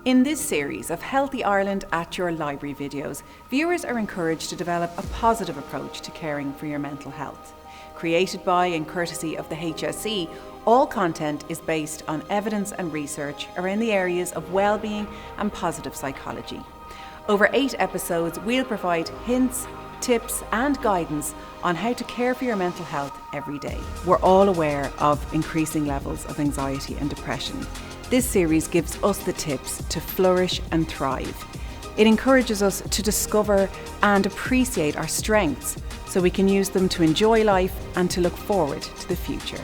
In this series of Healthy Ireland at Your Library videos, viewers are encouraged to develop a positive approach to caring for your mental health. Created by and courtesy of the HSE, all content is based on evidence and research around the areas of well-being and positive psychology. Over 8 episodes, we'll provide hints, tips and guidance on how to care for your mental health every day. We're all aware of increasing levels of anxiety and depression. This series gives us the tips to flourish and thrive. It encourages us to discover and appreciate our strengths so we can use them to enjoy life and to look forward to the future.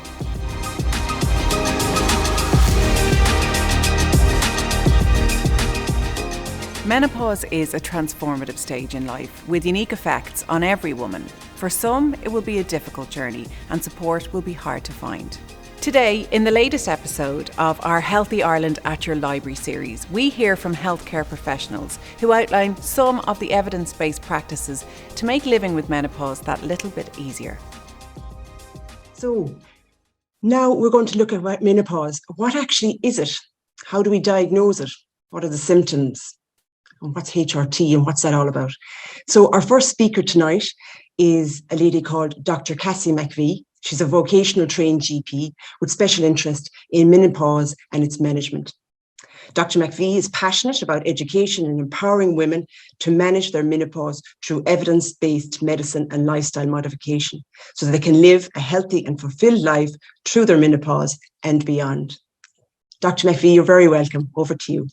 Menopause is a transformative stage in life with unique effects on every woman. For some, it will be a difficult journey and support will be hard to find. Today, in the latest episode of our Healthy Ireland at Your Library series, we hear from healthcare professionals who outline some of the evidence-based practices to make living with menopause that little bit easier. So now we're going to look at menopause. What actually is it? How do we diagnose it? What are the symptoms? And what's HRT and what's that all about? So our first speaker tonight is a lady called Dr. Cassie McVie. She's a vocational trained GP with special interest in menopause and its management. Dr. McVie is passionate about education and empowering women to manage their menopause through evidence-based medicine and lifestyle modification so that they can live a healthy and fulfilled life through their menopause and beyond. Dr. McVie, you're very welcome. Over to you.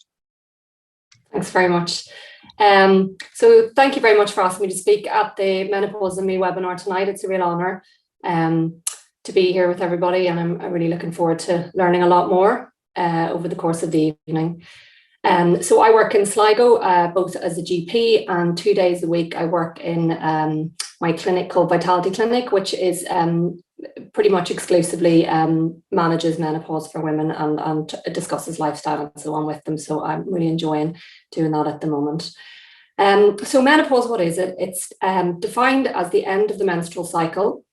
Thanks very much. So thank you very much for asking me to speak at the Menopause and Me webinar tonight. It's a real honour to be here with everybody, and I'm really looking forward to learning a lot more over the course of the evening. So I work in Sligo, both as a GP, and 2 days a week I work in my clinic called Vitality Clinic, which is pretty much exclusively manages menopause for women and discusses lifestyle and so on with them. So I'm really enjoying doing that at the moment. So menopause, what is it? It's defined as the end of the menstrual cycle,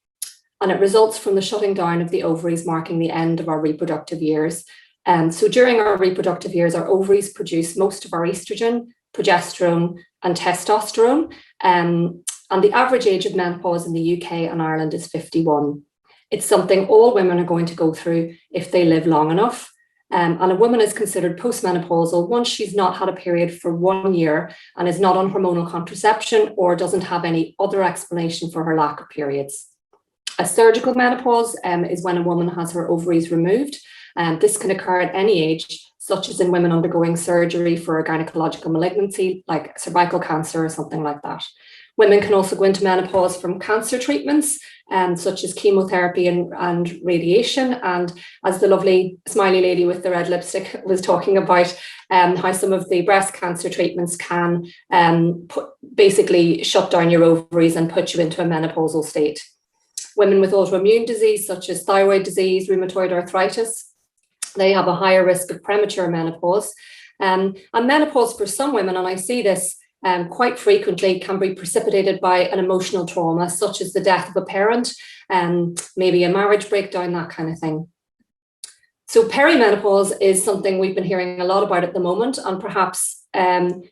and it results from the shutting down of the ovaries, marking the end of our reproductive years. So during our reproductive years, our ovaries produce most of our estrogen, progesterone and testosterone. And the average age of menopause in the UK and Ireland is 51. It's something all women are going to go through if they live long enough. And a woman is considered postmenopausal once she's not had a period for 1 year and is not on hormonal contraception or doesn't have any other explanation for her lack of periods. A surgical menopause is when a woman has her ovaries removed. This can occur at any age, such as in women undergoing surgery for a gynecological malignancy like cervical cancer or something like that. Women can also go into menopause from cancer treatments, such as chemotherapy and radiation. And as the lovely smiley lady with the red lipstick was talking about, how some of the breast cancer treatments can basically shut down your ovaries and put you into a menopausal state. Women with autoimmune disease, such as thyroid disease, rheumatoid arthritis, they have a higher risk of premature menopause. And menopause for some women, and I see this quite frequently, can be precipitated by an emotional trauma, such as the death of a parent, maybe a marriage breakdown, that kind of thing. So perimenopause is something we've been hearing a lot about at the moment, and perhaps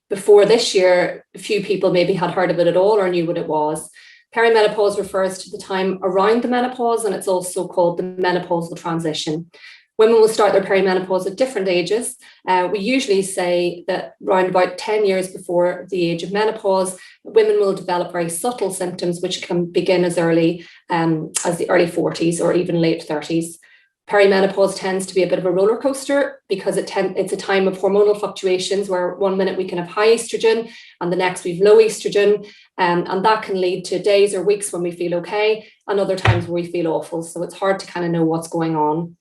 before this year, a few people maybe had heard of it at all or knew what it was. Perimenopause refers to the time around the menopause, and it's also called the menopausal transition. Women will start their perimenopause at different ages. We usually say that around about 10 years before the age of menopause, women will develop very subtle symptoms, which can begin as early as the early 40s or even late 30s. Perimenopause tends to be a bit of a roller coaster because it's a time of hormonal fluctuations where 1 minute we can have high estrogen and the next we've low estrogen. And that can lead to days or weeks when we feel okay and other times where we feel awful. So it's hard to kind of know what's going on.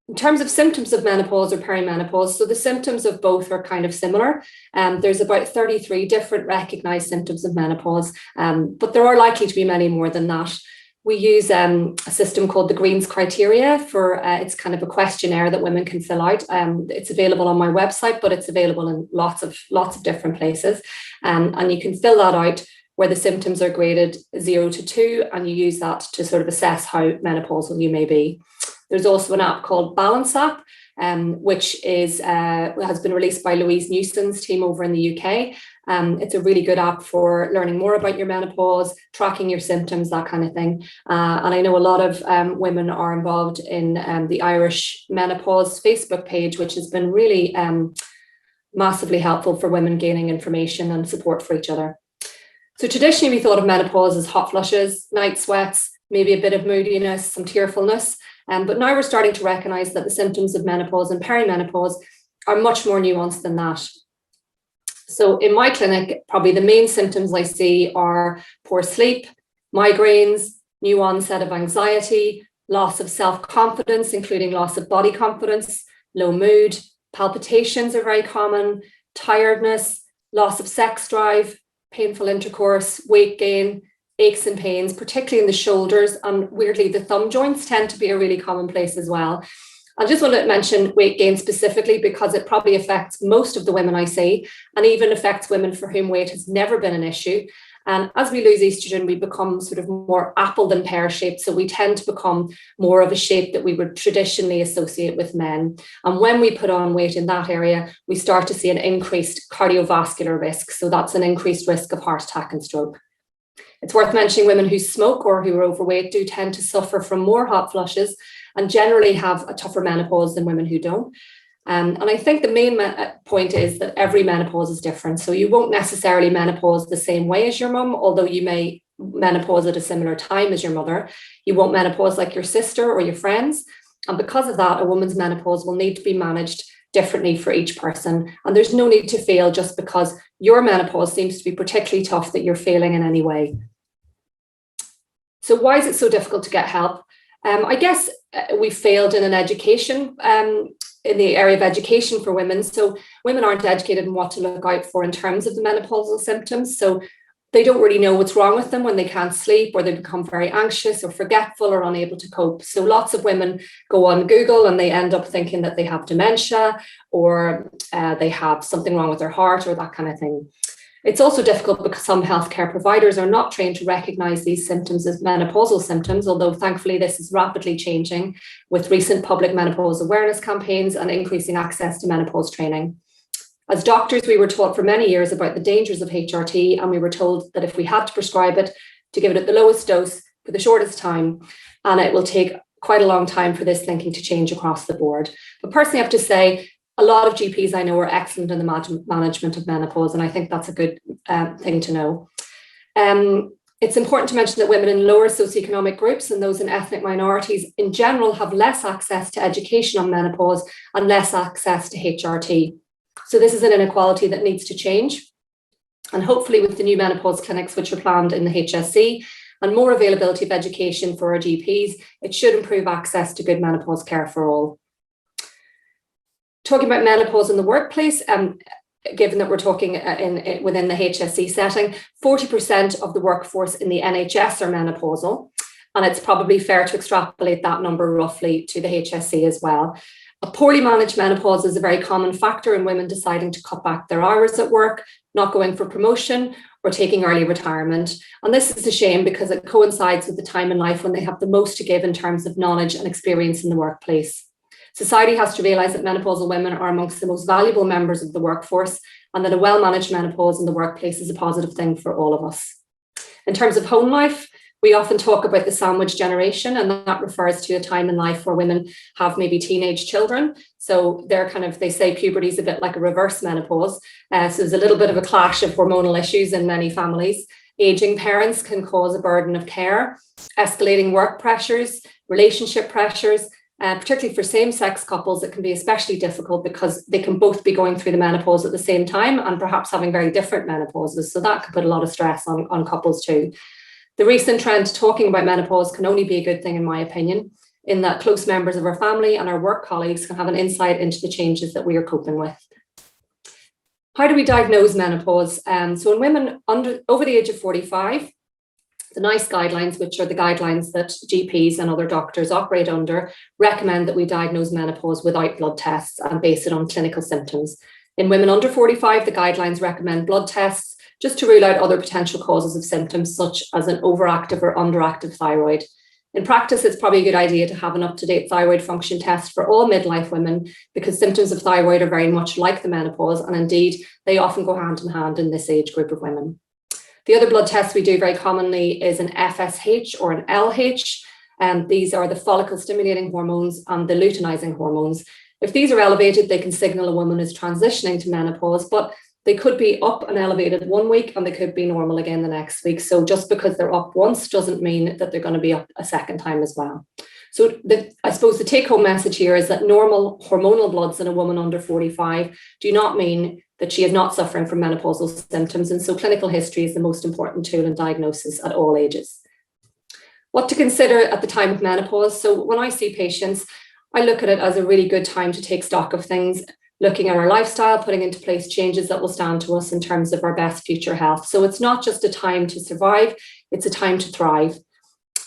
In terms of symptoms of menopause or perimenopause, so the symptoms of both are kind of similar. There's about 33 different recognized symptoms of menopause, but there are likely to be many more than that. We use a system called the Green's criteria for, it's kind of a questionnaire that women can fill out. It's available on my website, but it's available in lots of different places. And you can fill that out where the symptoms are graded 0 to 2, and you use that to sort of assess how menopausal you may be. There's also an app called Balance App, which has been released by Louise Newson's team over in the UK. It's a really good app for learning more about your menopause, tracking your symptoms, that kind of thing. And I know a lot of women are involved in the Irish Menopause Facebook page, which has been really massively helpful for women gaining information and support for each other. So traditionally, we thought of menopause as hot flushes, night sweats, maybe a bit of moodiness, some tearfulness. But now we're starting to recognise that the symptoms of menopause and perimenopause are much more nuanced than that. So in my clinic, probably the main symptoms I see are poor sleep, migraines, new onset of anxiety, loss of self-confidence, including loss of body confidence, low mood, palpitations are very common, tiredness, loss of sex drive, painful intercourse, weight gain, aches and pains, particularly in the shoulders, and weirdly the thumb joints tend to be a really common place as well. I just want to mention weight gain specifically because it probably affects most of the women I see, and even affects women for whom weight has never been an issue. And as we lose estrogen, we become sort of more apple than pear shaped. So we tend to become more of a shape that we would traditionally associate with men. And when we put on weight in that area, we start to see an increased cardiovascular risk. So that's an increased risk of heart attack and stroke. It's worth mentioning women who smoke or who are overweight do tend to suffer from more hot flushes and generally have a tougher menopause than women who don't. And I think the main point is that every menopause is different. So you won't necessarily menopause the same way as your mum, although you may menopause at a similar time as your mother. You won't menopause like your sister or your friends. And because of that, a woman's menopause will need to be managed differently for each person. And there's no need to fail just because your menopause seems to be particularly tough that you're failing in any way. So why is it so difficult to get help? I guess we failed in an education, in the area of education for women. So women aren't educated in what to look out for in terms of the menopausal symptoms. So they don't really know what's wrong with them when they can't sleep, or they become very anxious or forgetful or unable to cope. So lots of women go on Google and they end up thinking that they have dementia, or they have something wrong with their heart, or that kind of thing. It's also difficult because some healthcare providers are not trained to recognise these symptoms as menopausal symptoms, although thankfully this is rapidly changing with recent public menopause awareness campaigns and increasing access to menopause training. As doctors, we were taught for many years about the dangers of HRT, and we were told that if we had to prescribe it, to give it at the lowest dose for the shortest time, and it will take quite a long time for this thinking to change across the board. But personally, I have to say, a lot of GPs I know are excellent in the management of menopause, and I think that's a good thing to know. It's important to mention that women in lower socioeconomic groups and those in ethnic minorities in general have less access to education on menopause and less access to HRT. So this is an inequality that needs to change. And hopefully with the new menopause clinics, which are planned in the HSC, and more availability of education for our GPs, it should improve access to good menopause care for all. Talking about menopause in the workplace, given that we're talking within the HSC setting, 40% of the workforce in the NHS are menopausal, and it's probably fair to extrapolate that number roughly to the HSC as well. A poorly managed menopause is a very common factor in women deciding to cut back their hours at work, not going for promotion, or taking early retirement. And this is a shame because it coincides with the time in life when they have the most to give in terms of knowledge and experience in the workplace. Society has to realise that menopausal women are amongst the most valuable members of the workforce, and that a well-managed menopause in the workplace is a positive thing for all of us. In terms of home life, we often talk about the sandwich generation, and that refers to a time in life where women have maybe teenage children. So they say puberty is a bit like a reverse menopause. So there's a little bit of a clash of hormonal issues in many families. Aging parents can cause a burden of care, escalating work pressures, relationship pressures, particularly for same-sex couples. It can be especially difficult because they can both be going through the menopause at the same time and perhaps having very different menopauses. So that can put a lot of stress on couples too. The recent trend to talking about menopause can only be a good thing, in my opinion, in that close members of our family and our work colleagues can have an insight into the changes that we are coping with. How do we diagnose menopause? So in women over the age of 45, the NICE guidelines, which are the guidelines that GPs and other doctors operate under, recommend that we diagnose menopause without blood tests and base it on clinical symptoms. In women under 45, the guidelines recommend blood tests just to rule out other potential causes of symptoms, such as an overactive or underactive thyroid. In practice, it's probably a good idea to have an up-to-date thyroid function test for all midlife women, because symptoms of thyroid are very much like the menopause, and indeed, they often go hand in hand in this age group of women. The other blood tests we do very commonly is an FSH or an LH, and these are the follicle-stimulating hormones and the luteinizing hormones. If these are elevated, they can signal a woman is transitioning to menopause, but they could be up and elevated one week and they could be normal again the next week. So just because they're up once doesn't mean that they're going to be up a second time as well. So I suppose the take-home message here is that normal hormonal bloods in a woman under 45 do not mean that she is not suffering from menopausal symptoms. And so clinical history is the most important tool in diagnosis at all ages. What to consider at the time of menopause. So when I see patients, I look at it as a really good time to take stock of things, looking at our lifestyle, putting into place changes that will stand to us in terms of our best future health. So it's not just a time to survive, it's a time to thrive.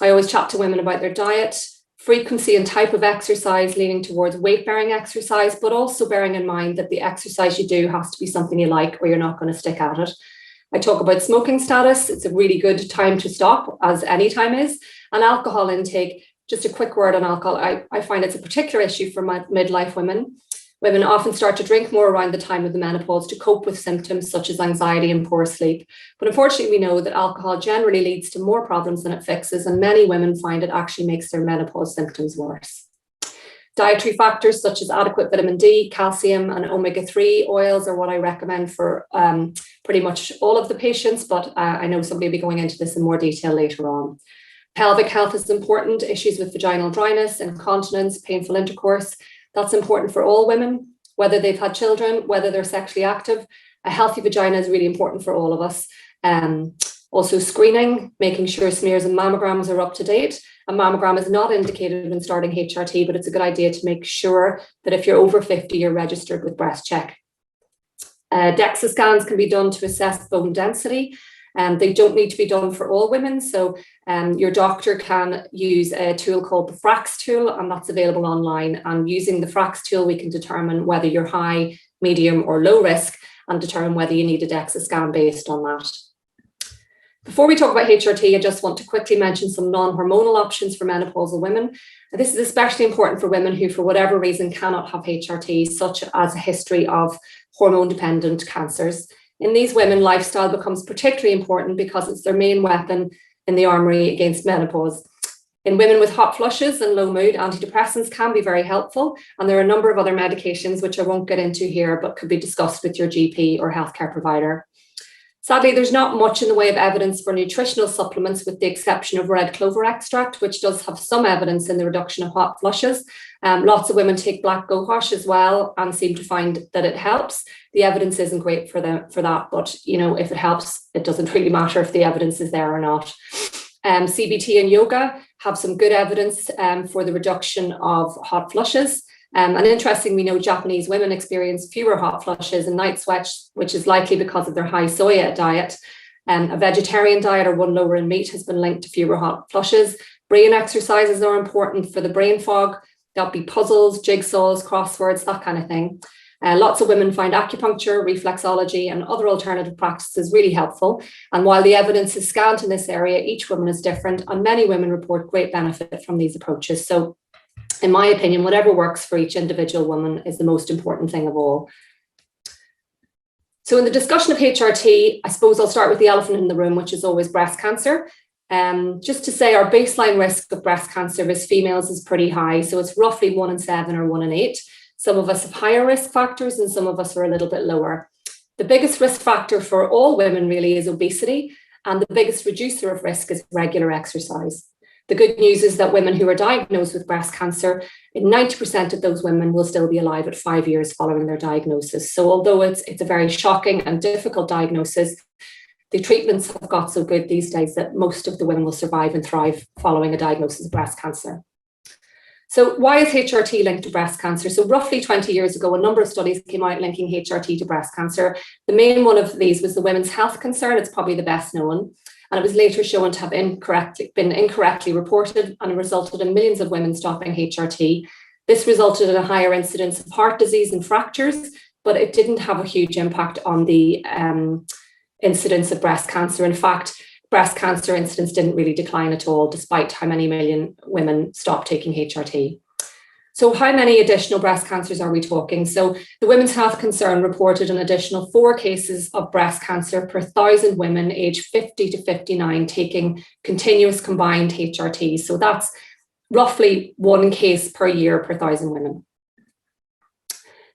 I always chat to women about their diet, frequency and type of exercise leaning towards weight-bearing exercise, but also bearing in mind that the exercise you do has to be something you like or you're not going to stick at it. I talk about smoking status. It's a really good time to stop, as any time is. And alcohol intake, just a quick word on alcohol. I find it's a particular issue for midlife women. Women often start to drink more around the time of the menopause to cope with symptoms such as anxiety and poor sleep. But unfortunately, we know that alcohol generally leads to more problems than it fixes, and many women find it actually makes their menopause symptoms worse. Dietary factors such as adequate vitamin D, calcium, and omega-3 oils are what I recommend for pretty much all of the patients, but I know somebody will be going into this in more detail later on. Pelvic health is important. Issues with vaginal dryness, incontinence, painful intercourse. That's important for all women, whether they've had children, whether they're sexually active. A healthy vagina is really important for all of us. Also screening, making sure smears and mammograms are up to date. A mammogram is not indicated when starting HRT, but it's a good idea to make sure that if you're over 50, you're registered with Breast Check. DEXA scans can be done to assess bone density. They don't need to be done for all women. So your doctor can use a tool called the FRAX tool, and that's available online. And using the FRAX tool, we can determine whether you're high, medium, or low risk and determine whether you need a DEXA scan based on that. Before we talk about HRT, I just want to quickly mention some non-hormonal options for menopausal women. And this is especially important for women who, for whatever reason, cannot have HRT, such as a history of hormone-dependent cancers. In these women, lifestyle becomes particularly important because it's their main weapon in the armory against menopause. In women with hot flushes and low mood, antidepressants can be very helpful. And there are a number of other medications, which I won't get into here, but could be discussed with your GP or healthcare provider. Sadly, there's not much in the way of evidence for nutritional supplements, with the exception of red clover extract, which does have some evidence in the reduction of hot flushes. Lots of women take black gohash as well and seem to find that it helps. The evidence isn't great for that, but if it helps, it doesn't really matter if the evidence is there or not. CBT and yoga have some good evidence for the reduction of hot flushes. And interestingly, we know Japanese women experience fewer hot flushes and night sweats, which is likely because of their high soya diet. A vegetarian diet or one lower in meat has been linked to fewer hot flushes. Brain exercises are important for the brain fog. That'll be puzzles, jigsaws, crosswords, that kind of thing. Lots of women find acupuncture, reflexology, and other alternative practices really helpful. And while the evidence is scant in this area, each woman is different, and many women report great benefit from these approaches. So in my opinion, whatever works for each individual woman is the most important thing of all. So in the discussion of HRT, I suppose I'll start with the elephant in the room, which is always breast cancer. Just to say, our baseline risk of breast cancer as females is pretty high. So it's roughly 1 in 7 or 1 in 8. Some of us have higher risk factors and some of us are a little bit lower. The biggest risk factor for all women really is obesity, and the biggest reducer of risk is regular exercise. The good news is that women who are diagnosed with breast cancer, 90% of those women will still be alive at 5 years following their diagnosis. So although it's a very shocking and difficult diagnosis, the treatments have got so good these days that most of the women will survive and thrive following a diagnosis of breast cancer. So why is HRT linked to breast cancer? So roughly 20 years ago, a number of studies came out linking HRT to breast cancer. The main one of these was the Women's Health Concern. It's probably the best known. And it was later shown to have been incorrectly reported, and it resulted in millions of women stopping HRT. This resulted in a higher incidence of heart disease and fractures, but it didn't have a huge impact on the incidence of breast cancer. In fact, breast cancer incidence didn't really decline at all, despite how many million women stopped taking HRT. So how many additional breast cancers are we talking? So the Women's Health Concern reported an additional 4 cases of breast cancer per 1,000 women aged 50 to 59 taking continuous combined HRT. So that's roughly 1 case per year per 1,000 women.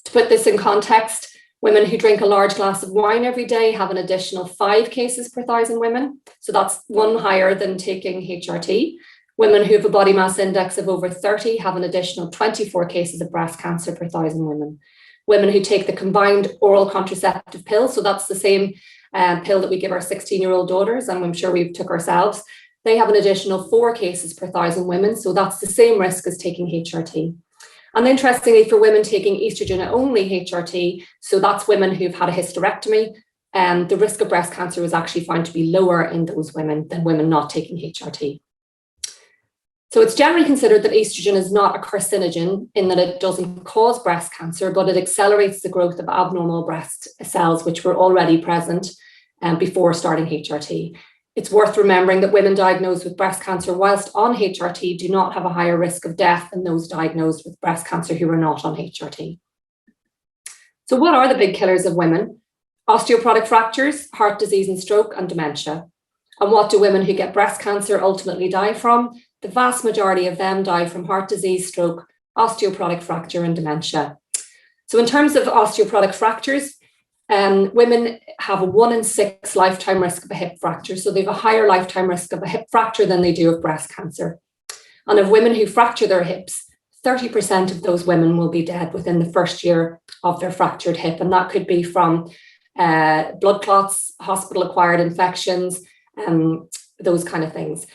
To put this in context, women who drink a large glass of wine every day have an additional 5 cases per 1,000 women. So that's 1 higher than taking HRT. Women who have a body mass index of over 30 have an additional 24 cases of breast cancer per 1,000 women. Women who take the combined oral contraceptive pill, so that's the same pill that we give our 16-year-old daughters, and I'm sure we took ourselves, they have an additional 4 cases per 1,000 women, so that's the same risk as taking HRT. And interestingly, for women taking estrogen-only HRT, so that's women who've had a hysterectomy, the risk of breast cancer was actually found to be lower in those women than women not taking HRT. So it's generally considered that estrogen is not a carcinogen in that it doesn't cause breast cancer, but it accelerates the growth of abnormal breast cells, which were already present before starting HRT. It's worth remembering that women diagnosed with breast cancer whilst on HRT do not have a higher risk of death than those diagnosed with breast cancer who are not on HRT. So what are the big killers of women? Osteoporotic fractures, heart disease and stroke, and dementia. And what do women who get breast cancer ultimately die from? The vast majority of them die from heart disease, stroke, osteoporotic fracture, and dementia. So in terms of osteoporotic fractures, women have a 1 in 6 lifetime risk of a hip fracture. So they have a higher lifetime risk of a hip fracture than they do of breast cancer. And of women who fracture their hips, 30% of those women will be dead within the first year of their fractured hip. And that could be from blood clots, hospital-acquired infections, those kind of things.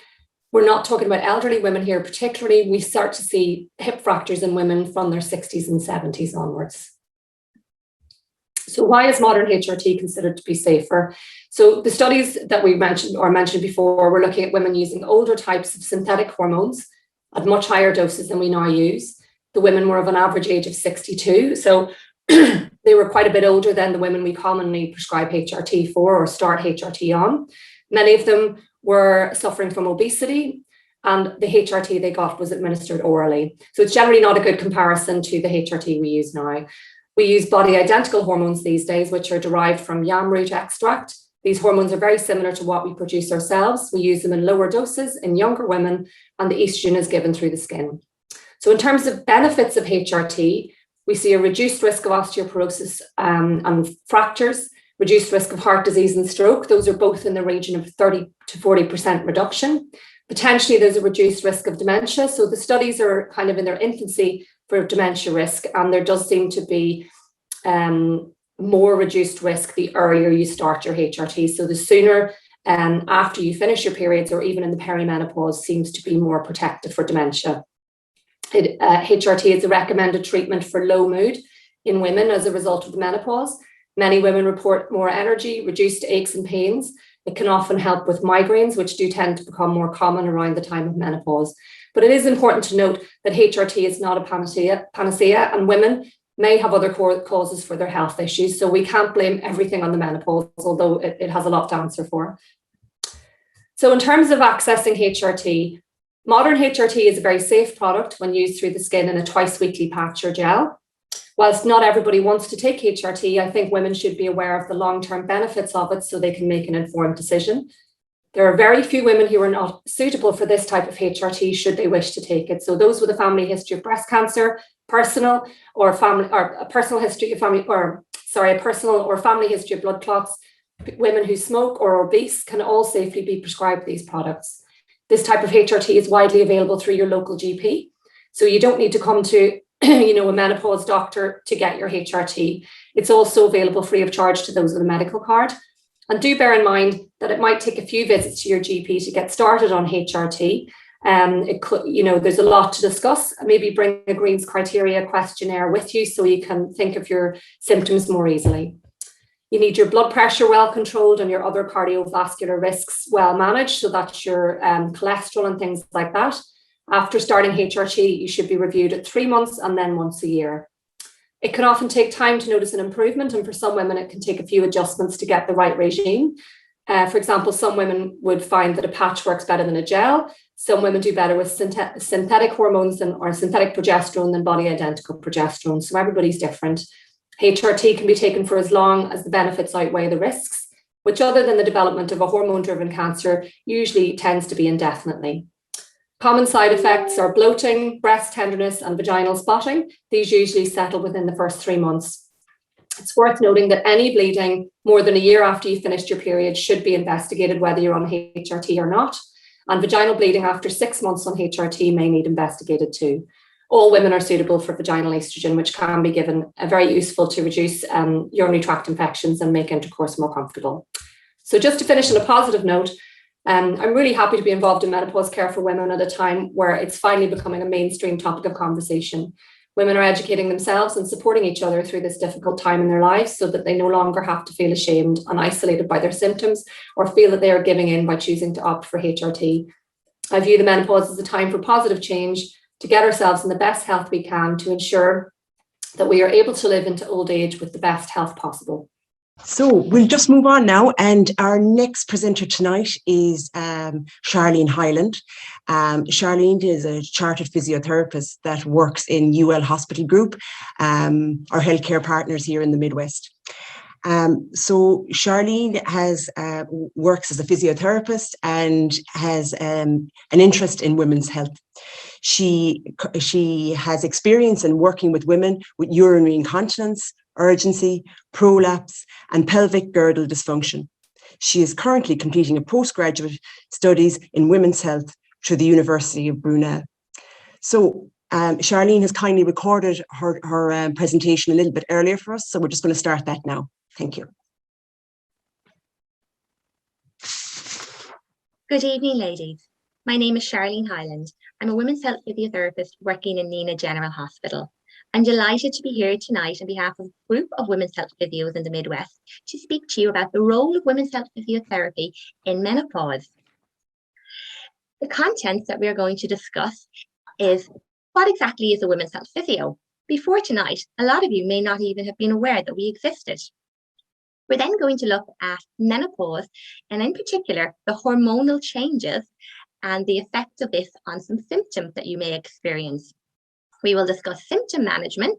We're not talking about elderly women here, particularly. We start to see hip fractures in women from their 60s and 70s onwards. So why is modern HRT considered to be safer? So the studies that we mentioned before, we're looking at women using older types of synthetic hormones at much higher doses than we now use. The women were of an average age of 62. So they were quite a bit older than the women we commonly prescribe HRT for or start HRT on. Many of them were suffering from obesity, and the HRT they got was administered orally. So it's generally not a good comparison to the HRT we use now. We use body identical hormones these days, which are derived from yam root extract. These hormones are very similar to what we produce ourselves. We use them in lower doses in younger women, and the estrogen is given through the skin. So in terms of benefits of HRT, we see a reduced risk of osteoporosis and fractures, reduced risk of heart disease and stroke. Those are both in the region of 30 to 40% reduction. Potentially, there's a reduced risk of dementia. So the studies are kind of in their infancy for dementia risk, and there does seem to be more reduced risk the earlier you start your HRT. So the sooner after you finish your periods or even in the perimenopause seems to be more protective for dementia. HRT is a recommended treatment for low mood in women as a result of the menopause. Many women report more energy, reduced aches and pains. It can often help with migraines, which do tend to become more common around the time of menopause. But it is important to note that HRT is not a panacea, and women may have other causes for their health issues. So we can't blame everything on the menopause, although it has a lot to answer for. So in terms of accessing HRT, modern HRT is a very safe product when used through the skin in a twice-weekly patch or gel. Whilst not everybody wants to take HRT, I think women should be aware of the long-term benefits of it so they can make an informed decision. There are very few women who are not suitable for this type of HRT should they wish to take it. So those with a family history of breast cancer, personal or family history of blood clots, women who smoke or are obese can all safely be prescribed these products. This type of HRT is widely available through your local GP. So you don't need to come to a menopause doctor to get your HRT. It's also available free of charge to those with a medical card. And do bear in mind that it might take a few visits to your GP to get started on HRT. There's a lot to discuss. Maybe bring a Green's criteria questionnaire with you so you can think of your symptoms more easily. You need your blood pressure well controlled and your other cardiovascular risks well managed. So that's your cholesterol and things like that. After starting HRT, you should be reviewed at 3 months and then once a year. It can often take time to notice an improvement, and for some women, it can take a few adjustments to get the right regime. For example, some women would find that a patch works better than a gel. Some women do better with synthetic hormones or synthetic progesterone than body identical progesterone. So everybody's different. HRT can be taken for as long as the benefits outweigh the risks, which, other than the development of a hormone-driven cancer, usually tends to be indefinitely. Common side effects are bloating, breast tenderness, and vaginal spotting. These usually settle within the first 3 months. It's worth noting that any bleeding more than a year after you finished your period should be investigated, whether you're on HRT or not. And vaginal bleeding after 6 months on HRT may need investigated too. All women are suitable for vaginal estrogen, which can be given very useful to reduce urinary tract infections and make intercourse more comfortable. So just to finish on a positive note, I'm really happy to be involved in menopause care for women at a time where it's finally becoming a mainstream topic of conversation. Women are educating themselves and supporting each other through this difficult time in their lives so that they no longer have to feel ashamed and isolated by their symptoms or feel that they are giving in by choosing to opt for HRT. I view the menopause as a time for positive change, to get ourselves in the best health we can, to ensure that we are able to live into old age with the best health possible. So we'll just move on now, and our next presenter tonight is Charlene Hyland. Charlene is a chartered physiotherapist that works in UL Hospital Group, our healthcare partners here in the Midwest. So Charlene works as a physiotherapist and has an interest in women's health. She has experience in working with women with urinary incontinence, urgency, prolapse, and pelvic girdle dysfunction. She is currently completing a postgraduate studies in women's health through the University of Brunel. So Charlene has kindly recorded her presentation a little bit earlier for us, so we're just going to start that now. Thank you. Good evening, ladies. My name is Charlene Hyland. I'm a women's health physiotherapist working in Nina General Hospital. I'm delighted to be here tonight on behalf of a group of women's health physios in the Midwest to speak to you about the role of women's health physiotherapy in menopause. The contents that we are going to discuss is what exactly is a women's health physio? Before tonight, a lot of you may not even have been aware that we existed. We're then going to look at menopause and in particular the hormonal changes and the effect of this on some symptoms that you may experience. We will discuss symptom management,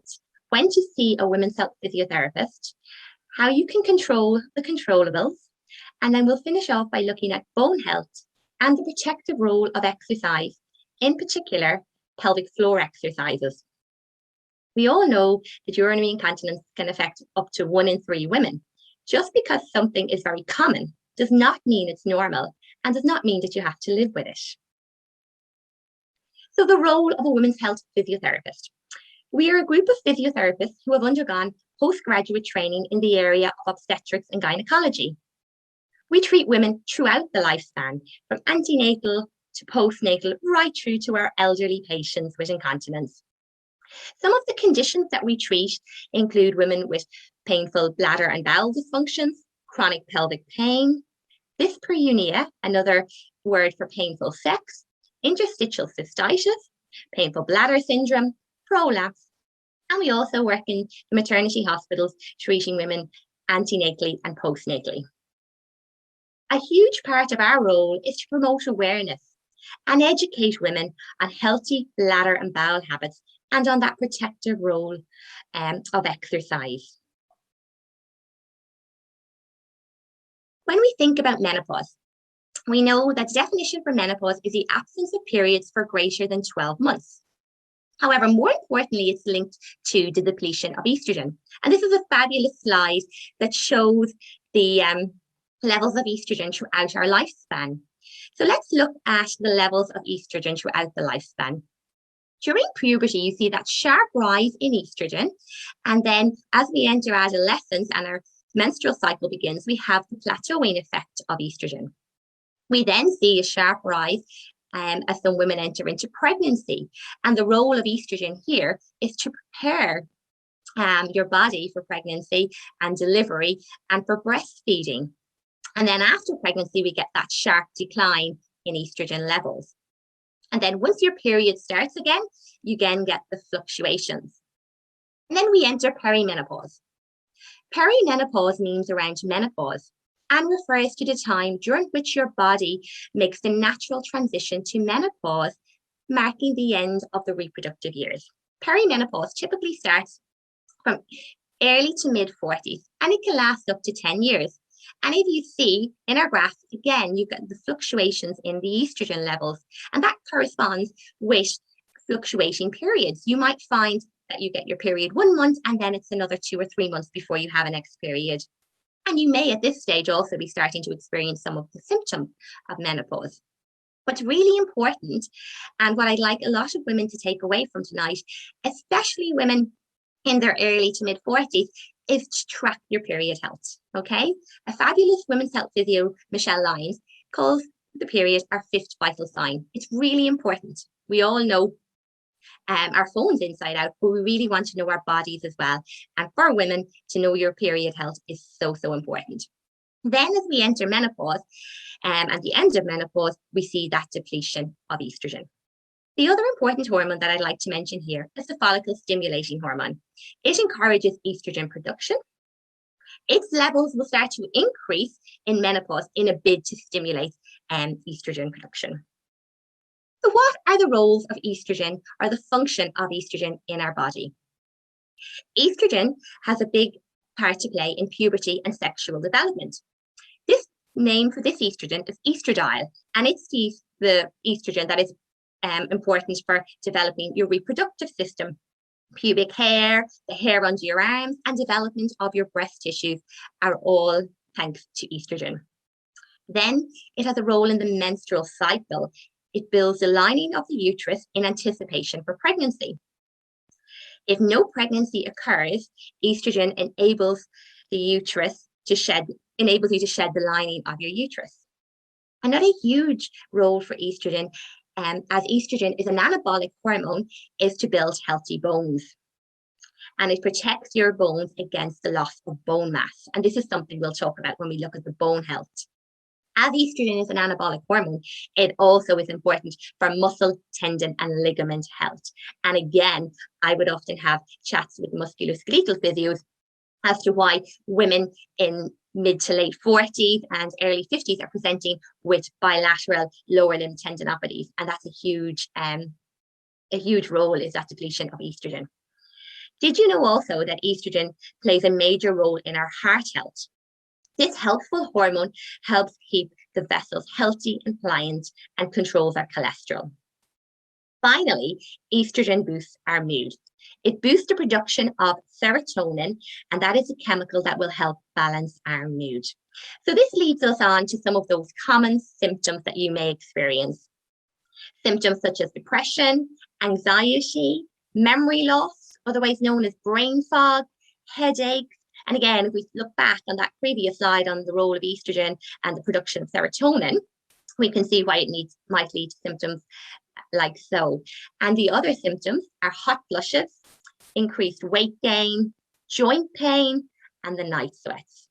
when to see a women's health physiotherapist, how you can control the controllables, and then we'll finish off by looking at bone health and the protective role of exercise, in particular pelvic floor exercises. We all know that urinary incontinence can affect up to 1 in 3 women. Just because something is very common does not mean it's normal and does not mean that you have to live with it. So the role of a women's health physiotherapist. We are a group of physiotherapists who have undergone postgraduate training in the area of obstetrics and gynecology. We treat women throughout the lifespan, from antenatal to postnatal, right through to our elderly patients with incontinence. Some of the conditions that we treat include women with painful bladder and bowel dysfunctions, chronic pelvic pain, dyspareunia, another word for painful sex, interstitial cystitis, painful bladder syndrome, prolapse, and we also work in the maternity hospitals treating women antenatally and postnatally. A huge part of our role is to promote awareness and educate women on healthy bladder and bowel habits and on that protective role of exercise. When we think about menopause, we know that the definition for menopause is the absence of periods for greater than 12 months. However, more importantly, it's linked to the depletion of estrogen. And this is a fabulous slide that shows the levels of estrogen throughout our lifespan. So let's look at the levels of estrogen throughout the lifespan. During puberty, you see that sharp rise in estrogen. And then as we enter adolescence and our menstrual cycle begins, we have the plateauing effect of estrogen. We then see a sharp rise as some women enter into pregnancy. And the role of estrogen here is to prepare your body for pregnancy and delivery and for breastfeeding. And then after pregnancy, we get that sharp decline in estrogen levels. And then once your period starts again, you again get the fluctuations. And then we enter perimenopause. Perimenopause means around menopause. and refers to the time during which your body makes the natural transition to menopause, marking the end of the reproductive years. Perimenopause typically starts from early to mid-40s, and it can last up to 10 years. And if you see in our graph, again, you get the fluctuations in the estrogen levels, and that corresponds with fluctuating periods. You might find that you get your period 1 month, and then it's another 2 or 3 months before you have a next period. And you may at this stage also be starting to experience some of the symptoms of menopause. What's really important, and what I'd like a lot of women to take away from tonight, especially women in their early to mid 40s, is to track your period health, okay? A fabulous women's health physio, Michelle Lyons, calls the period our fifth vital sign. It's really important. We all know our phones inside out, but we really want to know our bodies as well. And for women, to know your period health is so, so important. Then as we enter menopause, at the end of menopause, we see that depletion of estrogen. The other important hormone that I'd like to mention here is the follicle stimulating hormone. It encourages estrogen production. Its levels will start to increase in menopause in a bid to stimulate estrogen production. So what are the roles of estrogen, or the function of estrogen in our body? Estrogen has a big part to play in puberty and sexual development. This name for this estrogen is estradiol, and it's the estrogen that is important for developing your reproductive system. Pubic hair, the hair under your arms, and development of your breast tissues are all thanks to estrogen. Then it has a role in the menstrual cycle. It builds the lining of the uterus in anticipation for pregnancy. If no pregnancy occurs, estrogen enables you to shed the lining of your uterus. Another huge role for estrogen, as estrogen is an anabolic hormone, is to build healthy bones. And it protects your bones against the loss of bone mass. And this is something we'll talk about when we look at the bone health. As estrogen is an anabolic hormone, it also is important for muscle, tendon, and ligament health. And again, I would often have chats with musculoskeletal physios as to why women in mid to late 40s and early 50s are presenting with bilateral lower limb tendinopathies. And that's a huge role, is that depletion of estrogen. Did you know also that estrogen plays a major role in our heart health? This helpful hormone helps keep the vessels healthy and pliant and controls our cholesterol. Finally, estrogen boosts our mood. It boosts the production of serotonin, and that is a chemical that will help balance our mood. So this leads us on to some of those common symptoms that you may experience. Symptoms such as depression, anxiety, memory loss, otherwise known as brain fog, headaches. And again, if we look back on that previous slide on the role of estrogen and the production of serotonin, we can see why it might lead to symptoms like so. And the other symptoms are hot flushes, increased weight gain, joint pain, and the night sweats.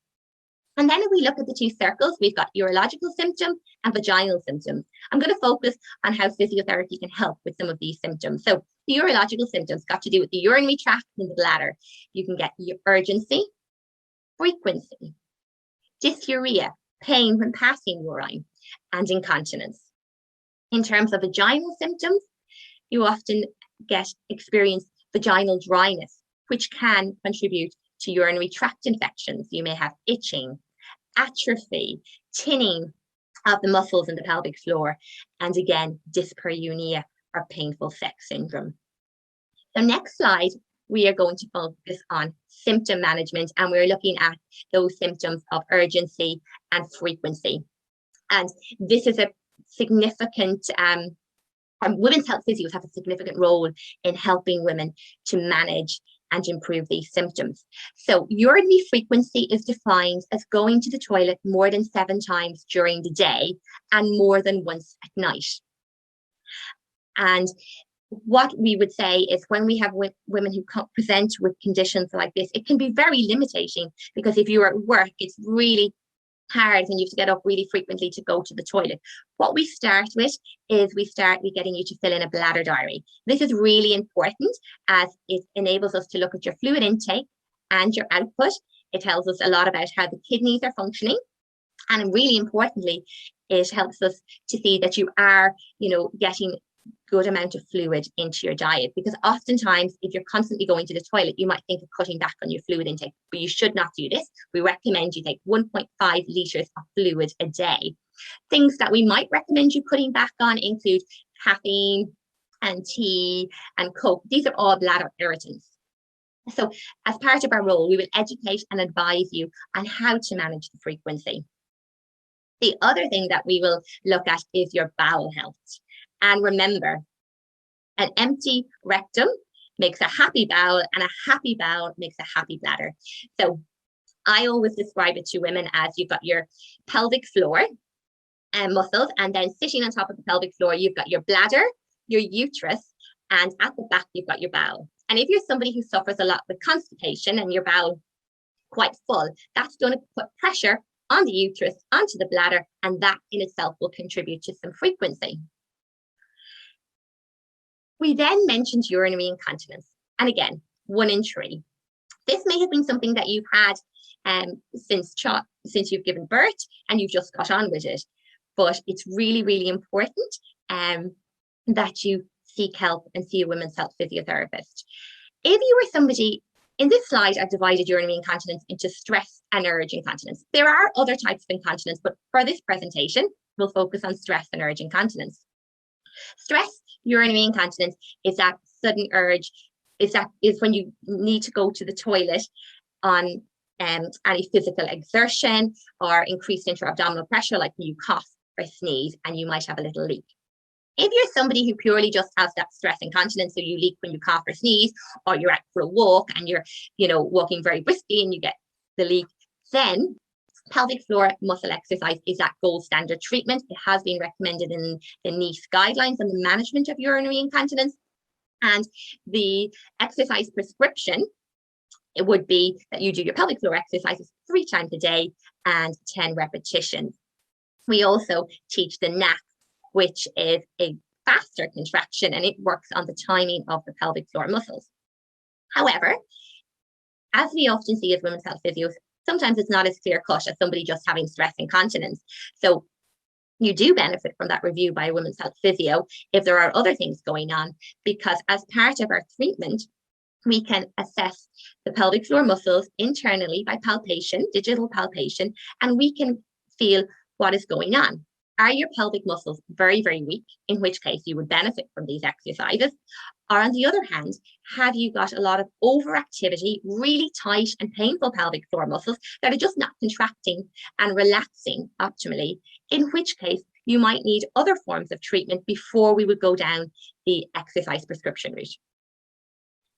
And then if we look at the two circles, we've got urological symptoms and vaginal symptoms. I'm going to focus on how physiotherapy can help with some of these symptoms. So the urological symptoms got to do with the urinary tract and the bladder. You can get urgency, frequency, dysuria, pain when passing urine, and incontinence. In terms of vaginal symptoms, you often experience vaginal dryness, which can contribute to urinary tract infections. You may have itching, atrophy, tinning of the muscles in the pelvic floor, and again, dyspareunia or painful sex syndrome. The next slide, we are going to focus on symptom management, and we're looking at those symptoms of urgency and frequency. And this is a significant, women's health physios have a significant role in helping women to manage and improve these symptoms. So urinary frequency is defined as going to the toilet more than 7 times during the day and more than once at night. And what we would say is when we have women who present with conditions like this, it can be very limiting, because if you're at work, it's really hard when you have to get up really frequently to go to the toilet. What we start with is we start with getting you to fill in a bladder diary. This is really important as it enables us to look at your fluid intake and your output. It tells us a lot about how the kidneys are functioning. And really importantly, it helps us to see that you are, getting good amount of fluid into your diet, because oftentimes if you're constantly going to the toilet, you might think of cutting back on your fluid intake, but you should not do this. We recommend you take 1.5 litres of fluid a day. Things that we might recommend you cutting back on include caffeine and tea and Coke. These are all bladder irritants. So as part of our role, we will educate and advise you on how to manage the frequency. The other thing that we will look at is your bowel health. And remember, an empty rectum makes a happy bowel, and a happy bowel makes a happy bladder. So I always describe it to women as you've got your pelvic floor and muscles, and then sitting on top of the pelvic floor, you've got your bladder, your uterus, and at the back, you've got your bowel. And if you're somebody who suffers a lot with constipation and your bowel quite full, that's going to put pressure on the uterus, onto the bladder, and that in itself will contribute to some frequency. We then mentioned urinary incontinence. And again, 1 in 3. This may have been something that you've had since you've given birth and you've just got on with it. But it's really, really important that you seek help and see a women's health physiotherapist. If you were somebody, in this slide, I've divided urinary incontinence into stress and urge incontinence. There are other types of incontinence, but for this presentation, we'll focus on stress and urge incontinence. Stress urinary incontinence is that sudden urge, is when you need to go to the toilet on any physical exertion or increased intra-abdominal pressure, like when you cough or sneeze and you might have a little leak. If you're somebody who purely just has that stress incontinence, so you leak when you cough or sneeze, or you're out for a walk and you're, walking very briskly and you get the leak, then pelvic floor muscle exercise is that gold standard treatment. It has been recommended in the NICE guidelines on the management of urinary incontinence. And the exercise prescription, it would be that you do your pelvic floor exercises 3 times a day and 10 repetitions. We also teach the NAC, which is a faster contraction, and it works on the timing of the pelvic floor muscles. However, as we often see as women's health physios, sometimes it's not as clear cut as somebody just having stress incontinence. So you do benefit from that review by a women's health physio if there are other things going on, because as part of our treatment, we can assess the pelvic floor muscles internally by palpation, digital palpation, and we can feel what is going on. Are your pelvic muscles very, very weak, in which case you would benefit from these exercises? Or on the other hand, have you got a lot of overactivity, really tight and painful pelvic floor muscles that are just not contracting and relaxing optimally, in which case you might need other forms of treatment before we would go down the exercise prescription route.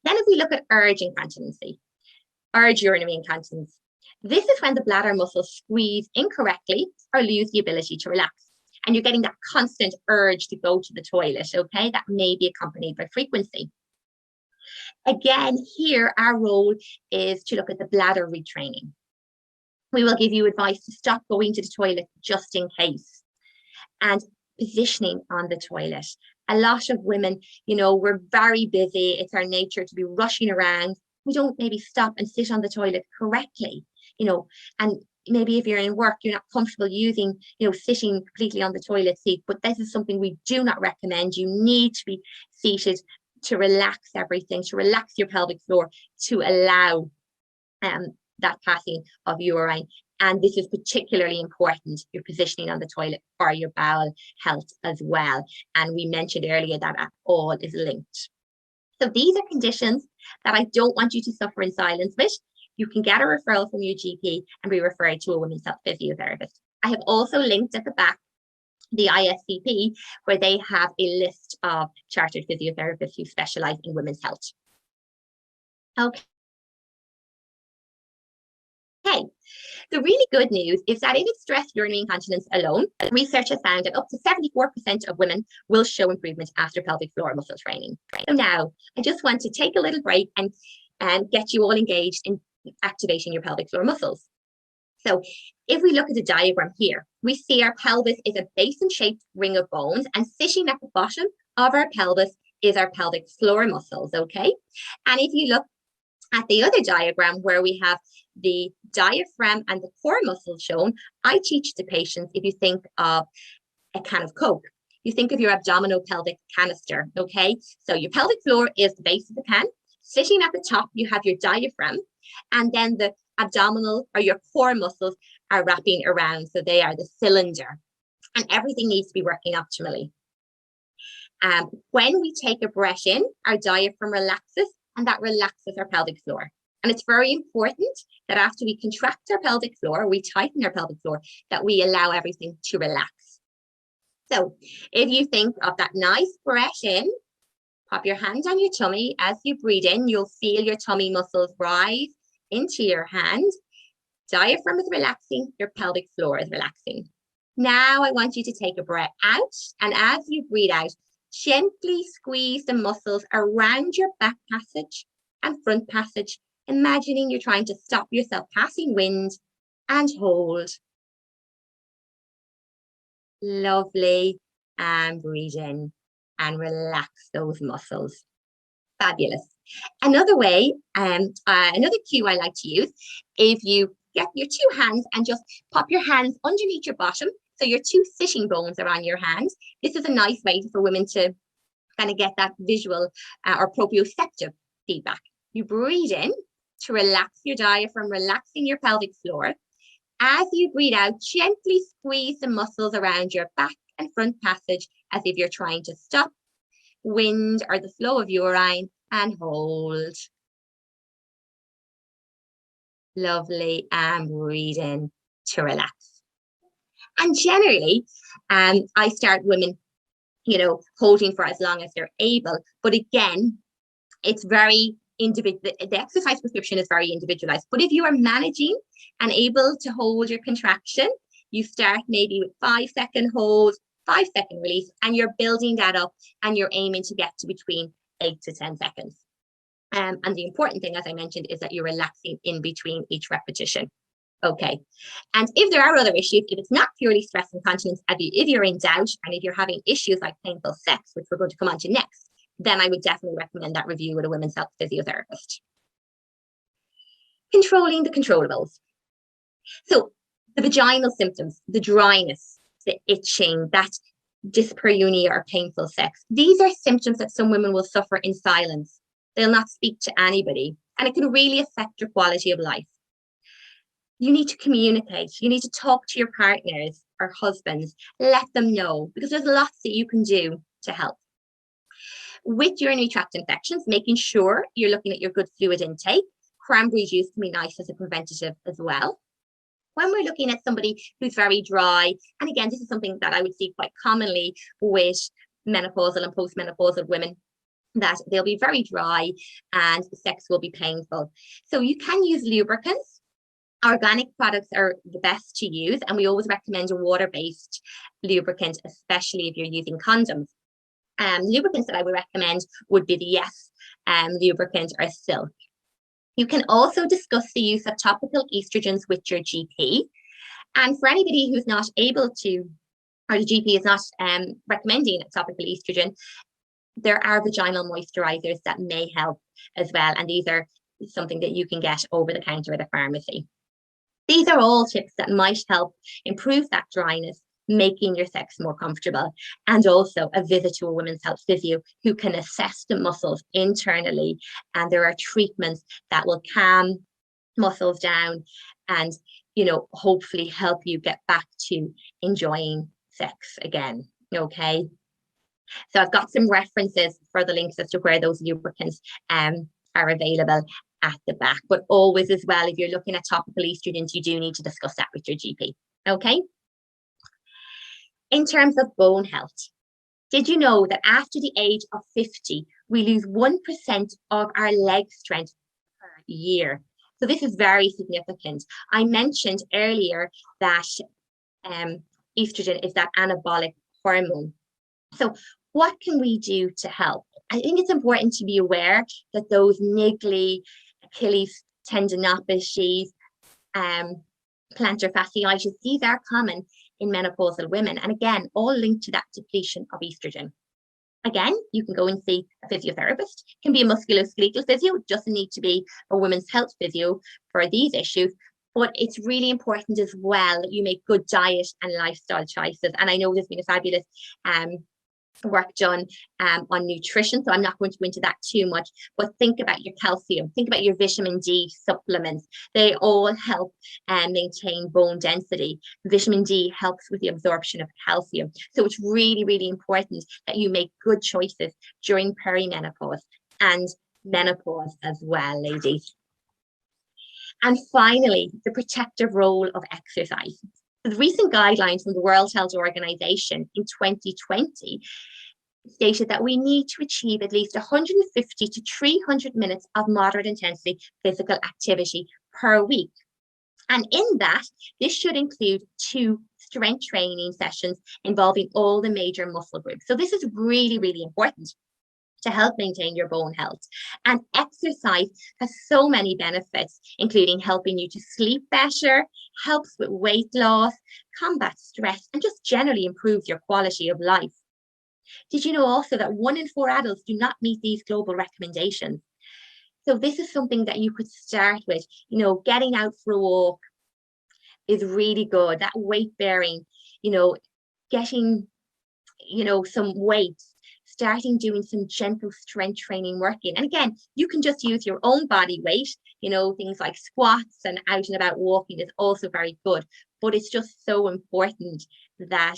Then if we look at urge incontinency, urge urinary incontinence, this is when the bladder muscles squeeze incorrectly or lose the ability to relax. And you're getting that constant urge to go to the toilet, okay? That may be accompanied by frequency. Again, here our role is to look at the bladder retraining. We will give you advice to stop going to the toilet just in case. And positioning on the toilet. A lot of women, we're very busy. It's our nature to be rushing around. We don't maybe stop and sit on the toilet correctly, and maybe if you're in work, you're not comfortable using, sitting completely on the toilet seat, but this is something we do not recommend. You need to be seated to relax everything, to relax your pelvic floor, to allow that passing of urine. And this is particularly important, your positioning on the toilet for your bowel health as well. And we mentioned earlier that all is linked. So these are conditions that I don't want you to suffer in silence with. You can get a referral from your GP and be referred to a women's health physiotherapist. I have also linked at the back the ISCP, where they have a list of chartered physiotherapists who specialize in women's health. Okay. The really good news is that if it's stress urinary incontinence alone, research has found that up to 74% of women will show improvement after pelvic floor muscle training. So now I just want to take a little break and get you all engaged in activating your pelvic floor muscles. So if we look at the diagram here, we see our pelvis is a basin-shaped ring of bones, and sitting at the bottom of our pelvis is our pelvic floor muscles, okay? And if you look at the other diagram where we have the diaphragm and the core muscles shown, I teach the patients, if you think of a can of Coke, you think of your abdominal pelvic canister, okay? So your pelvic floor is the base of the can. Sitting at the top, you have your diaphragm, and then the abdominal or your core muscles are wrapping around. So they are the cylinder, and everything needs to be working optimally. When we take a breath in, our diaphragm relaxes, and that relaxes our pelvic floor. And it's very important that after we contract our pelvic floor, we tighten our pelvic floor, that we allow everything to relax. So if you think of that nice breath in, pop your hand on your tummy. As you breathe in, you'll feel your tummy muscles rise into your hand. Diaphragm is relaxing, your pelvic floor is relaxing. Now I want you to take a breath out, and as you breathe out, gently squeeze the muscles around your back passage and front passage, imagining you're trying to stop yourself passing wind, and hold. Lovely. And breathe in and relax those muscles. Fabulous. Another way, another cue I like to use, if you get your two hands and just pop your hands underneath your bottom, so your two sitting bones are on your hands. This is a nice way for women to kind of get that visual or proprioceptive feedback. You breathe in to relax your diaphragm, relaxing your pelvic floor. As you breathe out, gently squeeze the muscles around your back and front passage as if you're trying to stop wind or the flow of urine, and hold. Lovely. And breathe in to relax. And generally, I start women, holding for as long as they're able. But again, it's very individual. The exercise prescription is very individualized. But if you are managing and able to hold your contraction, you start maybe with 5-second hold, 5-second release, and you're building that up, and you're aiming to get to between 8 to 10 seconds. And the important thing, as I mentioned, is that you're relaxing in between each repetition. Okay. And if there are other issues, if it's not purely stress incontinence, if you're in doubt, and if you're having issues like painful sex, which we're going to come on to next, then I would definitely recommend that review with a women's health physiotherapist. Controlling the controllables. So the vaginal symptoms, the dryness, the itching, that dyspareunia or painful sex, these are symptoms that some women will suffer in silence. They'll not speak to anybody, and it can really affect your quality of life. You need to communicate. You need to talk to your partners or husbands. Let them know, because there's lots that you can do to help. With urinary tract infections, making sure you're looking at your good fluid intake. Cranberry juice can be nice as a preventative as well. When we're looking at somebody who's very dry, and again, this is something that I would see quite commonly with menopausal and postmenopausal women, that they'll be very dry and sex will be painful. So you can use lubricants. Organic products are the best to use, and we always recommend a water-based lubricant, especially if you're using condoms. Lubricants that I would recommend would be the Yes lubricant or Silk. You can also discuss the use of topical estrogens with your GP. And for anybody who's not able to, or the GP is not recommending a topical estrogen, there are vaginal moisturizers that may help as well. And these are something that you can get over the counter at a pharmacy. These are all tips that might help improve that dryness, making your sex more comfortable, and also a visit to a women's health physio who can assess the muscles internally. And there are treatments that will calm muscles down and, hopefully help you get back to enjoying sex again. Okay. So I've got some references for the links as to where those lubricants are available at the back. But always as well, if you're looking at topical estrogens, you do need to discuss that with your GP. Okay. In terms of bone health, did you know that after the age of 50, we lose 1% of our leg strength per year? So this is very significant. I mentioned earlier that estrogen is that anabolic hormone. So what can we do to help? I think it's important to be aware that those niggly, Achilles tendinopathies, plantar fasciitis, these are common in menopausal women. And again, all linked to that depletion of estrogen. Again, you can go and see a physiotherapist. It can be a musculoskeletal physio. It doesn't need to be a women's health physio for these issues. But it's really important as well that you make good diet and lifestyle choices. And I know there's been a fabulous work done on nutrition, so I'm not going to go into that too much, but think about your calcium, think about your vitamin D supplements. They all help maintain bone density. Vitamin D helps with the absorption of calcium. So it's really, really important that you make good choices during perimenopause and menopause as well, ladies. And finally, the protective role of exercise. The recent guidelines from the World Health Organization in 2020 stated that we need to achieve at least 150 to 300 minutes of moderate intensity physical activity per week. And in that, this should include 2 strength training sessions involving all the major muscle groups. So this is really, really important to help maintain your bone health. And exercise has so many benefits, including helping you to sleep better, helps with weight loss, combat stress, and just generally improves your quality of life. Did you know also that 1 in 4 adults do not meet these global recommendations? So this is something that you could start with, getting out for a walk is really good. That weight bearing, getting, some weight, starting doing some gentle strength training working. And again, you can just use your own body weight, things like squats and out and about walking is also very good. But it's just so important that,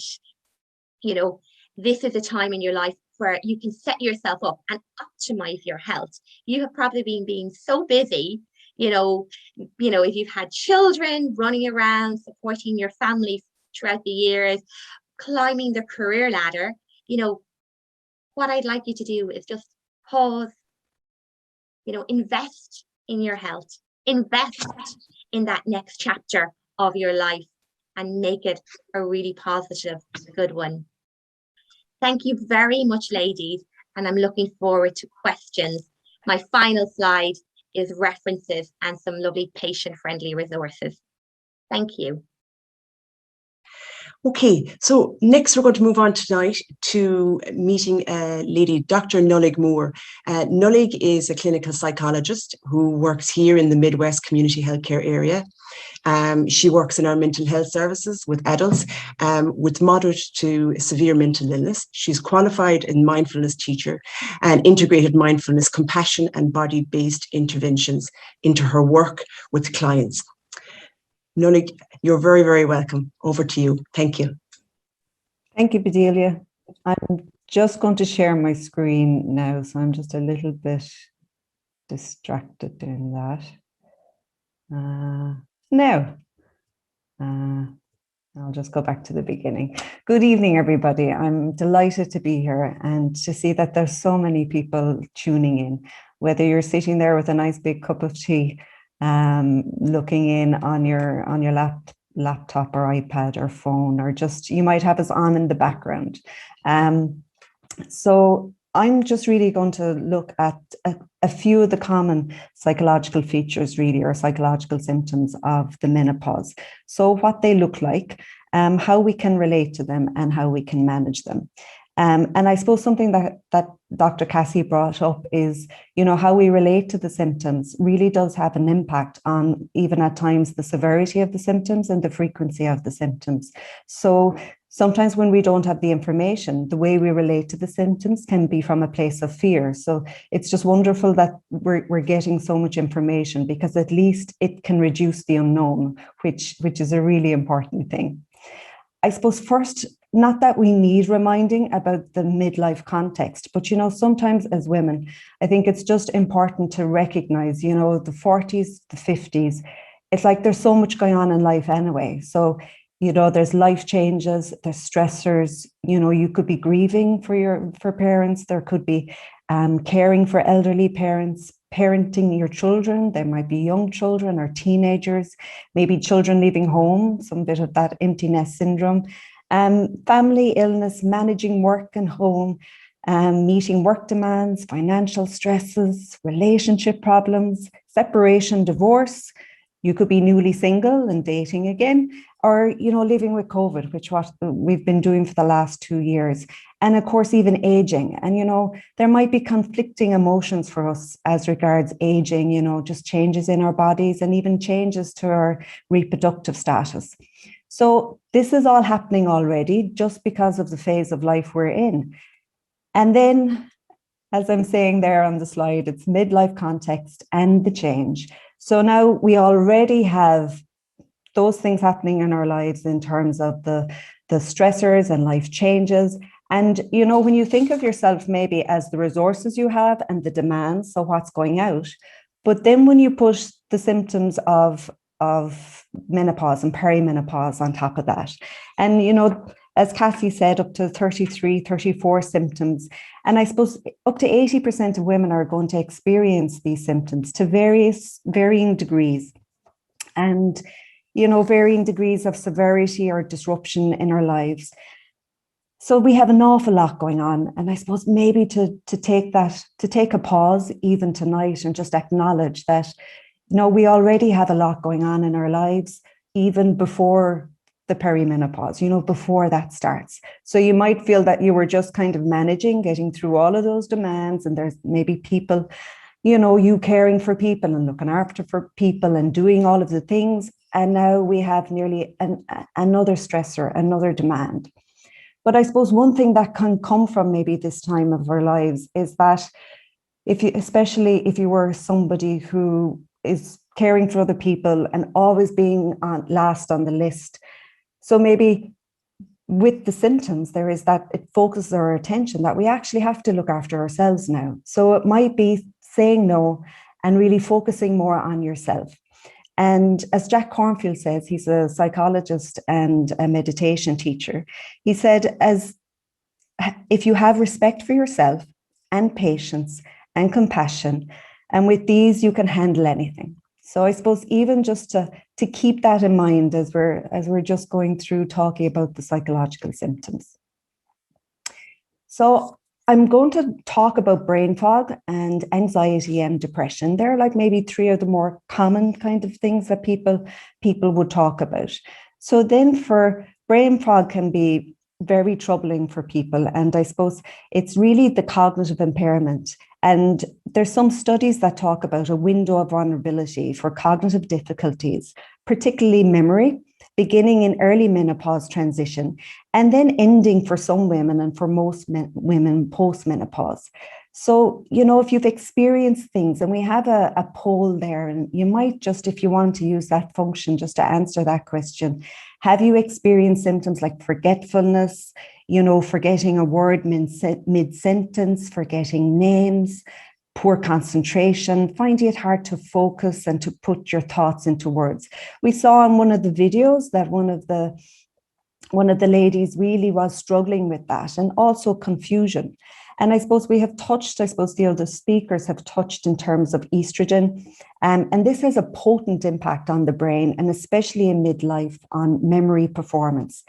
this is a time in your life where you can set yourself up and optimize your health. You have probably been being so busy, if you've had children running around, supporting your family throughout the years, climbing the career ladder, what I'd like you to do is just pause, invest in your health, invest in that next chapter of your life and make it a really positive, good one. Thank you very much, ladies, and I'm looking forward to questions. My final slide is references and some lovely patient-friendly resources. Thank you. Okay, so next we're going to move on tonight to meeting lady Dr. Nullig Moore. Nullig is a clinical psychologist who works here in the Midwest Community Healthcare area. She works in our mental health services with adults with moderate to severe mental illness. She's qualified in mindfulness teacher and integrated mindfulness, compassion and body-based interventions into her work with clients. Nullig, you're very, very welcome. Over to you. Thank you. Thank you, Bedelia. I'm just going to share my screen now, so I'm just a little bit distracted doing that. I'll just go back to the beginning. Good evening, everybody. I'm delighted to be here and to see that there's so many people tuning in, whether you're sitting there with a nice big cup of tea, looking in on your laptop or iPad or phone, or just you might have us on in the background. So I'm just really going to look at a few of the common psychological features, really, or psychological symptoms of the menopause. So what they look like, how we can relate to them, and how we can manage them. And I suppose something that Dr. Cassie brought up is, how we relate to the symptoms really does have an impact on, even at times, the severity of the symptoms and the frequency of the symptoms. So sometimes when we don't have the information, the way we relate to the symptoms can be from a place of fear. So it's just wonderful that we're getting so much information, because at least it can reduce the unknown, which is a really important thing. I suppose first, not that we need reminding about the midlife context, but, sometimes as women, I think it's just important to recognize, the 40s, the 50s, it's like there's so much going on in life anyway. So, there's life changes, there's stressors, you could be grieving for parents, there could be caring for elderly parents, parenting your children. There might be young children or teenagers, maybe children leaving home, some bit of that empty nest syndrome, family illness, managing work and home, meeting work demands, financial stresses, relationship problems, separation, divorce, You could be newly single and dating again, or, living with COVID, which what we've been doing for the last 2 years. And of course, even aging. And, there might be conflicting emotions for us as regards aging, just changes in our bodies and even changes to our reproductive status. So this is all happening already just because of the phase of life we're in. And then, as I'm saying there on the slide, it's midlife context and the change. So now we already have those things happening in our lives in terms of the stressors and life changes. And, when you think of yourself maybe as the resources you have and the demands, so what's going out, but then when you put the symptoms of menopause and perimenopause on top of that, and, as Cassie said, up to 33, 34 symptoms. And I suppose up to 80% of women are going to experience these symptoms to varying degrees. And, varying degrees of severity or disruption in our lives. So we have an awful lot going on. And I suppose maybe to take a pause even tonight and just acknowledge that, we already have a lot going on in our lives, even before the perimenopause, before that starts. So you might feel that you were just kind of managing, getting through all of those demands, and there's maybe people, you caring for people and looking after for people and doing all of the things. And now we have nearly another stressor, another demand. But I suppose one thing that can come from maybe this time of our lives is that especially if you were somebody who is caring for other people and always being last on the list. So maybe with the symptoms, there is that it focuses our attention that we actually have to look after ourselves now. So it might be saying no and really focusing more on yourself. And as Jack Cornfield says, he's a psychologist and a meditation teacher. He said, if you have respect for yourself and patience and compassion, and with these, you can handle anything. So I suppose even just to keep that in mind as we're just going through talking about the psychological symptoms. So I'm going to talk about brain fog and anxiety and depression. They're like maybe 3 of the more common kind of things that people would talk about. So then for brain fog can be very troubling for people. And I suppose it's really the cognitive impairment. And there's some studies that talk about a window of vulnerability for cognitive difficulties, particularly memory, beginning in early menopause transition, and then ending for some women and for most women post-menopause. So, if you've experienced things, and we have a poll there, and you might just, if you want to use that function, just to answer that question, have you experienced symptoms like forgetfulness, forgetting a word mid-sentence, forgetting names, poor concentration, finding it hard to focus and to put your thoughts into words? We saw in one of the videos that one of the ladies really was struggling with that, and also confusion. And I suppose we have touched, the other speakers have touched in terms of estrogen. And this has a potent impact on the brain, and especially in midlife, on memory performance.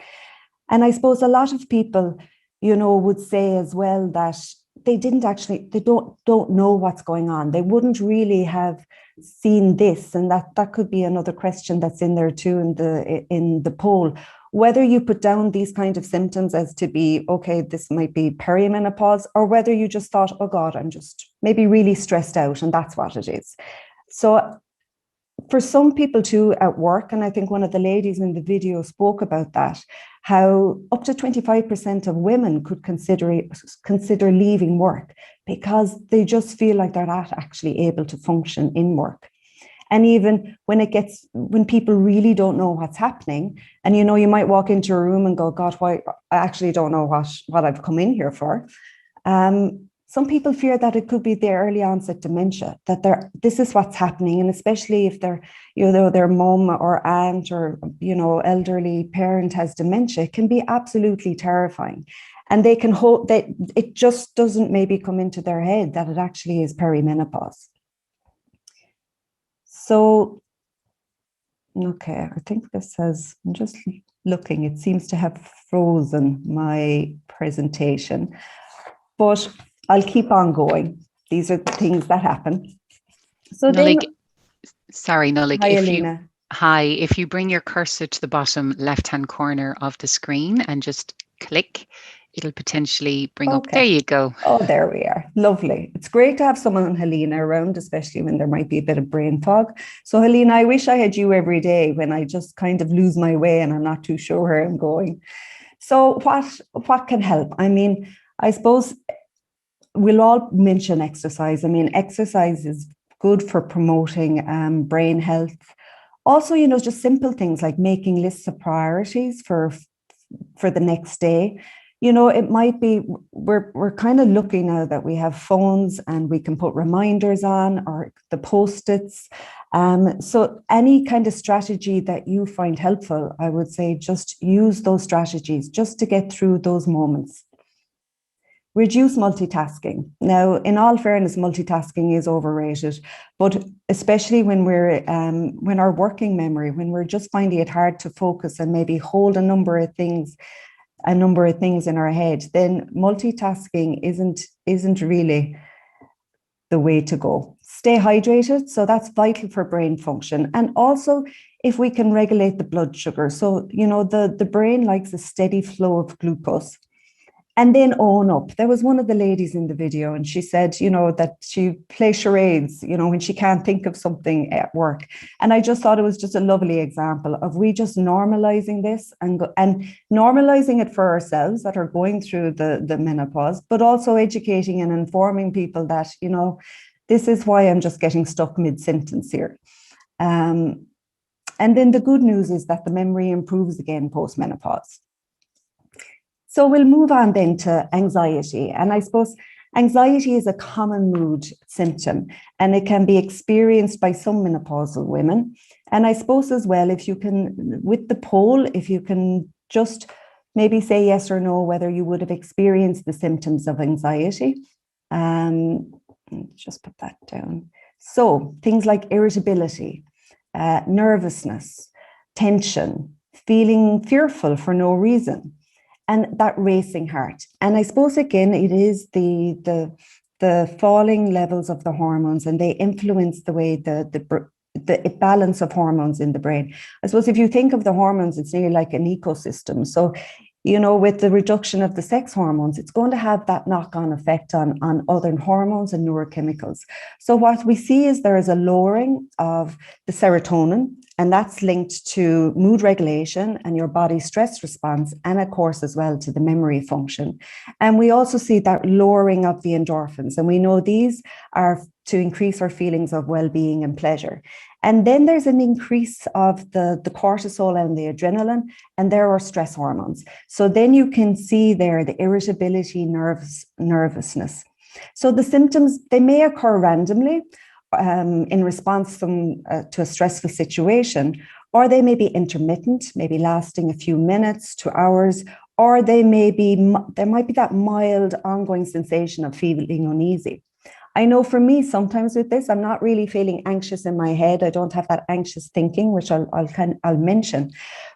And I suppose a lot of people, would say as well that they don't know what's going on. They wouldn't really have seen this. And that could be another question that's in there too in the poll. Whether you put down these kind of symptoms as to be, okay, this might be perimenopause, or whether you just thought, oh God, I'm just maybe really stressed out, and that's what it is. So for some people too at work, and I think one of the ladies in the video spoke about that, how up to 25% of women could consider leaving work because they just feel like they're not actually able to function in work. And even when people really don't know what's happening, and you might walk into a room and go, God, why? I actually don't know what I've come in here for. Some people fear that it could be their early onset dementia, that this is what's happening. And especially if their mom or aunt or, elderly parent has dementia, it can be absolutely terrifying. And they can hope that it just doesn't maybe come into their head that it actually is perimenopause. So, okay, I think this says, I'm just looking, it seems to have frozen my presentation, but I'll keep on going. These are the things that happen. So Sorry, Nolik, Hi, Alina. hi, if you bring your cursor to the bottom left-hand corner of the screen and just click, it'll potentially bring up. There Okay. you go. Oh, there we are. Lovely. It's great to have someone, Helena, around, especially when there might be a bit of brain fog. So, Helena, I wish I had you every day when I just kind of lose my way and I'm not too sure where I'm going. So, what can help? I mean, I suppose we'll all mention exercise. I mean, exercise is good for promoting brain health. Also, just simple things like making lists of priorities for the next day. It might be we're kind of looking now that we have phones and we can put reminders on or the post-its. So any kind of strategy that you find helpful, I would say just use those strategies just to get through those moments. Reduce multitasking. Now, in all fairness, multitasking is overrated, but especially when when our working memory, when we're just finding it hard to focus and maybe hold a number of things in our head, then multitasking isn't really the way to go. Stay hydrated. So that's vital for brain function. And also, if we can regulate the blood sugar. So, the brain likes a steady flow of glucose. And then own up. There was one of the ladies in the video, and she said, that she plays charades, when she can't think of something at work. And I just thought it was just a lovely example of we just normalizing this and normalizing it for ourselves that are going through the menopause, but also educating and informing people that, this is why I'm just getting stuck mid-sentence here. And then the good news is that the memory improves again post-menopause. So we'll move on then to anxiety. And I suppose anxiety is a common mood symptom, and it can be experienced by some menopausal women. And I suppose as well, if you can, with the poll, if you can just maybe say yes or no, whether you would have experienced the symptoms of anxiety. Just put that down. So things like irritability, nervousness, tension, feeling fearful for no reason, and that racing heart. And I suppose, again, it is the falling levels of the hormones, and they influence the way the balance of hormones in the brain. I suppose if you think of the hormones, it's nearly like an ecosystem. So, with the reduction of the sex hormones, it's going to have that knock-on effect on other hormones and neurochemicals. So what we see is there is a lowering of the serotonin, and that's linked to mood regulation and your body's stress response, and of course as well to the memory function. And we also see that lowering of the endorphins, and we know these are to increase our feelings of well-being and pleasure. And then there's an increase of the cortisol and the adrenaline, and there are stress hormones. So then you can see there the irritability, nervousness. So the symptoms, they may occur randomly in response to a stressful situation, or they may be intermittent, maybe lasting a few minutes to hours, or there might be that mild ongoing sensation of feeling uneasy. I know for me, sometimes with this, I'm not really feeling anxious in my head. I don't have that anxious thinking, which I'll mention,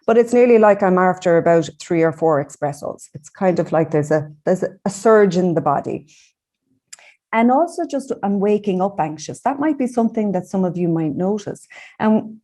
but it's nearly like I'm after about 3 or 4 espressos. It's kind of like there's a surge in the body. And also just I'm waking up anxious. That might be something that some of you might notice. And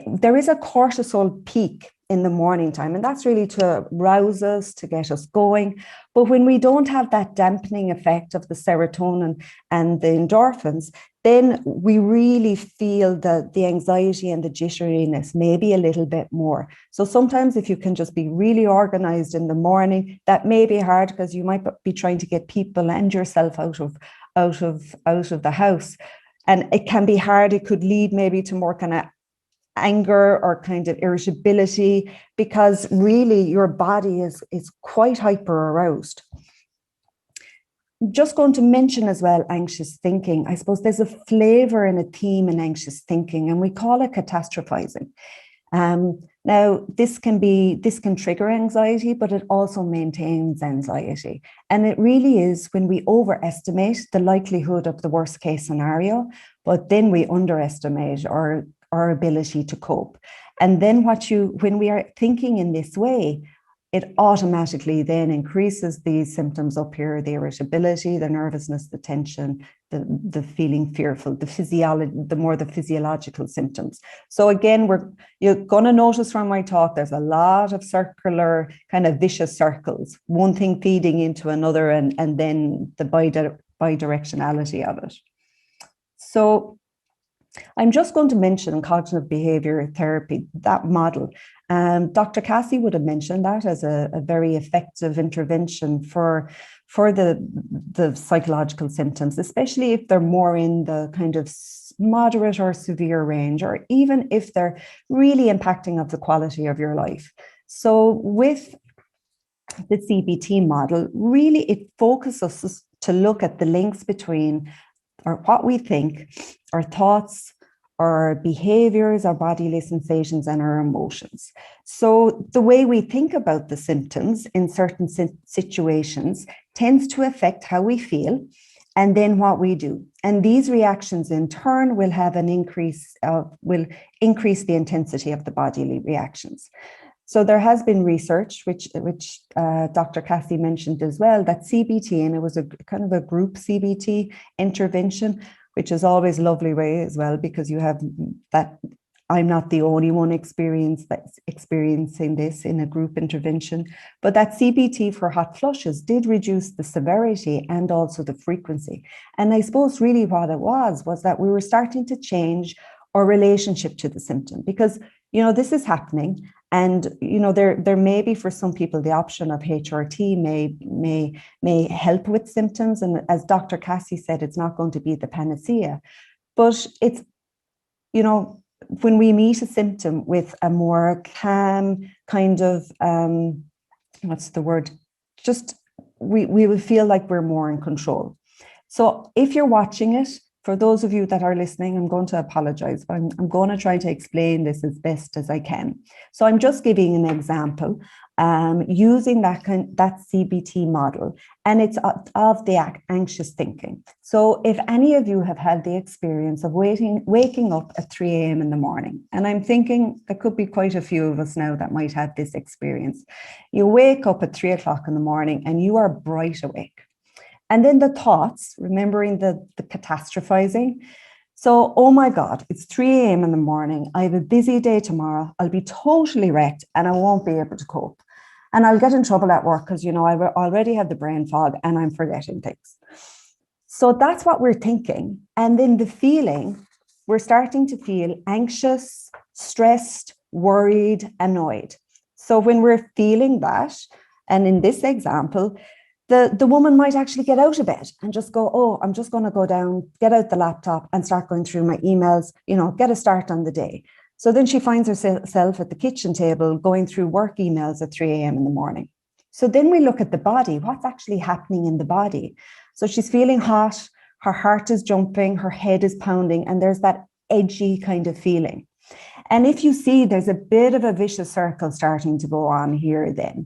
there is a cortisol peak in the morning time, and that's really to rouse us, to get us going. But when we don't have that dampening effect of the serotonin and the endorphins, then we really feel the anxiety and the jitteriness maybe a little bit more. So sometimes if you can just be really organized in the morning, that may be hard because you might be trying to get people and yourself out of the house. And it can be hard. It could lead maybe to more kind of anger or kind of irritability, because really your body is quite hyper aroused. Just going to mention as well anxious thinking. I suppose there's a flavor and a theme in anxious thinking, and we call it catastrophizing. Now this can trigger anxiety, but it also maintains anxiety. And it really is when we overestimate the likelihood of the worst case scenario, but then we underestimate our ability to cope. And then when we are thinking in this way, it automatically then increases these symptoms up here, the irritability, the nervousness, the tension, the feeling fearful, the physiological symptoms. So again, you're going to notice from my talk, there's a lot of circular kind of vicious circles, one thing feeding into another, and then the bidirectionality of it. So I'm just going to mention cognitive behavior therapy, that model. Dr. Cassie would have mentioned that as a very effective intervention for the psychological symptoms, especially if they're more in the kind of moderate or severe range, or even if they're really impacting of the quality of your life. So with the CBT model, really it focuses us to look at the links between what we think, our thoughts, our behaviors, our bodily sensations, and our emotions. So the way we think about the symptoms in certain situations tends to affect how we feel and then what we do. And these reactions in turn will have will increase the intensity of the bodily reactions. So there has been research, which Dr. Cassie mentioned as well, that CBT, and it was a kind of a group CBT intervention, which is always a lovely way as well, because you have that I'm not the only one experiencing this in a group intervention, but that CBT for hot flushes did reduce the severity and also the frequency. And I suppose really what it was that we were starting to change our relationship to the symptom, because, you know, this is happening. And, you know, there may be for some people the option of HRT may help with symptoms. And as Dr. Cassie said, it's not going to be the panacea, but it's, you know, when we meet a symptom with a more calm kind of, what's the word? Just, we will feel like we're more in control. So if you're watching it, for those of you that are listening, I'm going to apologize, but I'm going to try to explain this as best as I can. So I'm just giving an example using that CBT model, and it's of the anxious thinking. So if any of you have had the experience of waking up at 3 a.m. in the morning, and I'm thinking there could be quite a few of us now that might have this experience. You wake up at 3 o'clock in the morning and you are bright awake. And then the thoughts, remembering the catastrophizing. So, oh my God, it's 3 a.m. in the morning. I have a busy day tomorrow. I'll be totally wrecked and I won't be able to cope. And I'll get in trouble at work because, you know, I already have the brain fog and I'm forgetting things. So that's what we're thinking. And then the feeling, we're starting to feel anxious, stressed, worried, annoyed. So when we're feeling that, and in this example, the woman might actually get out of bed and just go, oh, I'm just going to go down, get out the laptop and start going through my emails, you know, get a start on the day. So then she finds herself at the kitchen table going through work emails at 3 a.m. in the morning. So then we look at the body, what's actually happening in the body. So she's feeling hot, her heart is jumping, her head is pounding, and there's that edgy kind of feeling. And if you see, there's a bit of a vicious circle starting to go on here then.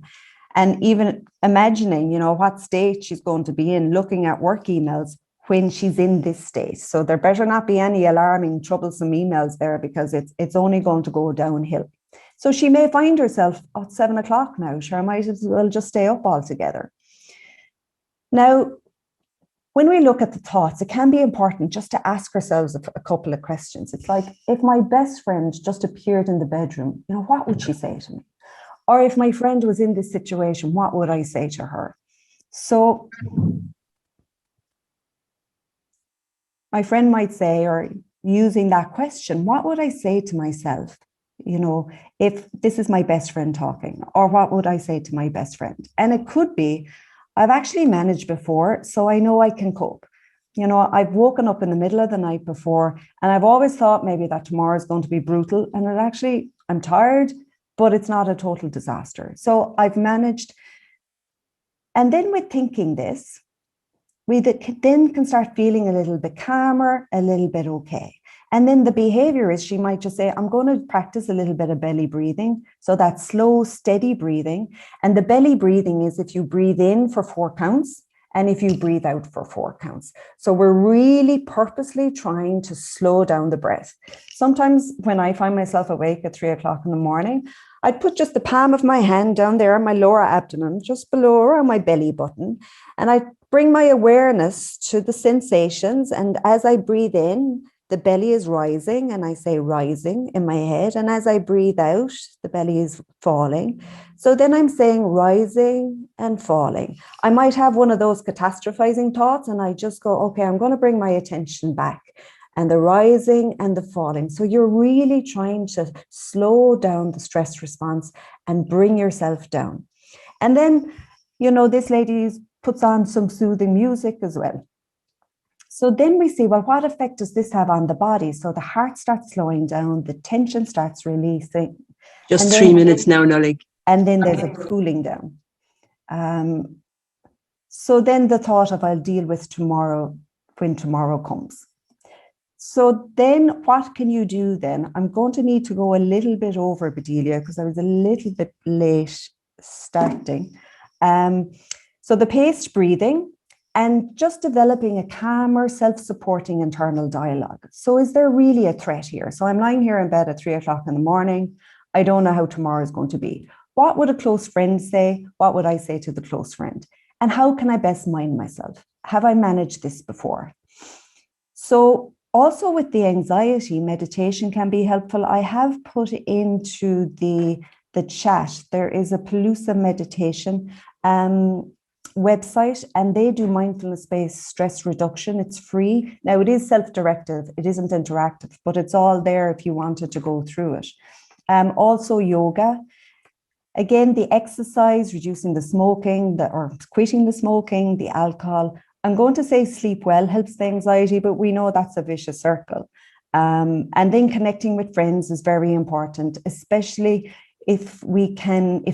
And even imagining, you know, what state she's going to be in, looking at work emails when she's in this state. So there better not be any alarming, troublesome emails there, because it's only going to go downhill. So she may find herself at 7 o'clock now. Sure, I might as well just stay up altogether. Now, when we look at the thoughts, it can be important just to ask ourselves a couple of questions. It's like, if my best friend just appeared in the bedroom, you know, what would she say to me? Or if my friend was in this situation, what would I say to her? So my friend might say, or using that question, what would I say to myself? You know, if this is my best friend talking, or what would I say to my best friend? And it could be, I've actually managed before, so I know I can cope. You know, I've woken up in the middle of the night before, and I've always thought maybe that tomorrow is going to be brutal. And it actually, I'm tired, but it's not a total disaster. So I've managed. And then with thinking this, we then can start feeling a little bit calmer, a little bit okay. And then the behavior is, she might just say, I'm going to practice a little bit of belly breathing. So that slow, steady breathing. And the belly breathing is if you breathe in for 4 counts and if you breathe out for 4 counts. So we're really purposely trying to slow down the breath. Sometimes when I find myself awake at 3 o'clock in the morning, I'd put just the palm of my hand down there on my lower abdomen, just below around my belly button. And I bring my awareness to the sensations. And as I breathe in, the belly is rising, and I say rising in my head. And as I breathe out, the belly is falling. So then I'm saying rising and falling. I might have one of those catastrophizing thoughts, and I just go, okay, I'm going to bring my attention back. And the rising and the falling. So you're really trying to slow down the stress response and bring yourself down. And then, this lady puts on some soothing music as well. So then we see, well, what effect does this have on the body? So the heart starts slowing down, the tension starts releasing. Just 3 minutes now, Nolly. And then there's a cooling down. So then the thought of I'll deal with tomorrow when tomorrow comes. So then what can you do then? I'm going to need to go a little bit over, Bedelia, because I was a little bit late starting. So the paced breathing, and just developing a calmer, self-supporting internal dialogue. So is there really a threat here? So I'm lying here in bed at 3 o'clock in the morning. I don't know how tomorrow is going to be. What would a close friend say? What would I say to the close friend? And how can I best mind myself? Have I managed this before? So also with the anxiety, meditation can be helpful. I have put into the chat, there is a Palooza meditation website, and they do mindfulness-based stress reduction. It's free. Now, it is self-directive. It isn't interactive, but it's all there if you wanted to go through it. Also yoga. Again, the exercise, reducing the smoking, or quitting the smoking, the alcohol. I'm going to say sleep well helps the anxiety, but we know that's a vicious circle. And then connecting with friends is very important, especially if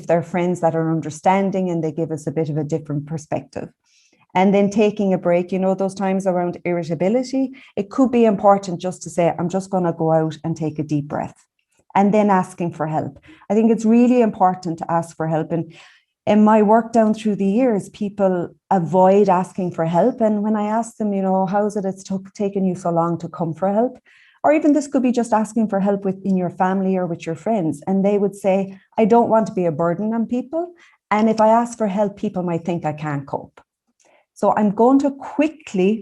they're friends that are understanding and they give us a bit of a different perspective. And then taking a break, those times around irritability, it could be important just to say, I'm just going to go out and take a deep breath. And then asking for help. I think it's really important to ask for help. And in my work down through the years, people avoid asking for help. And when I ask them, how is it's taken you so long to come for help? Or even this could be just asking for help within your family or with your friends. And they would say, I don't want to be a burden on people. And if I ask for help, people might think I can't cope. So I'm going to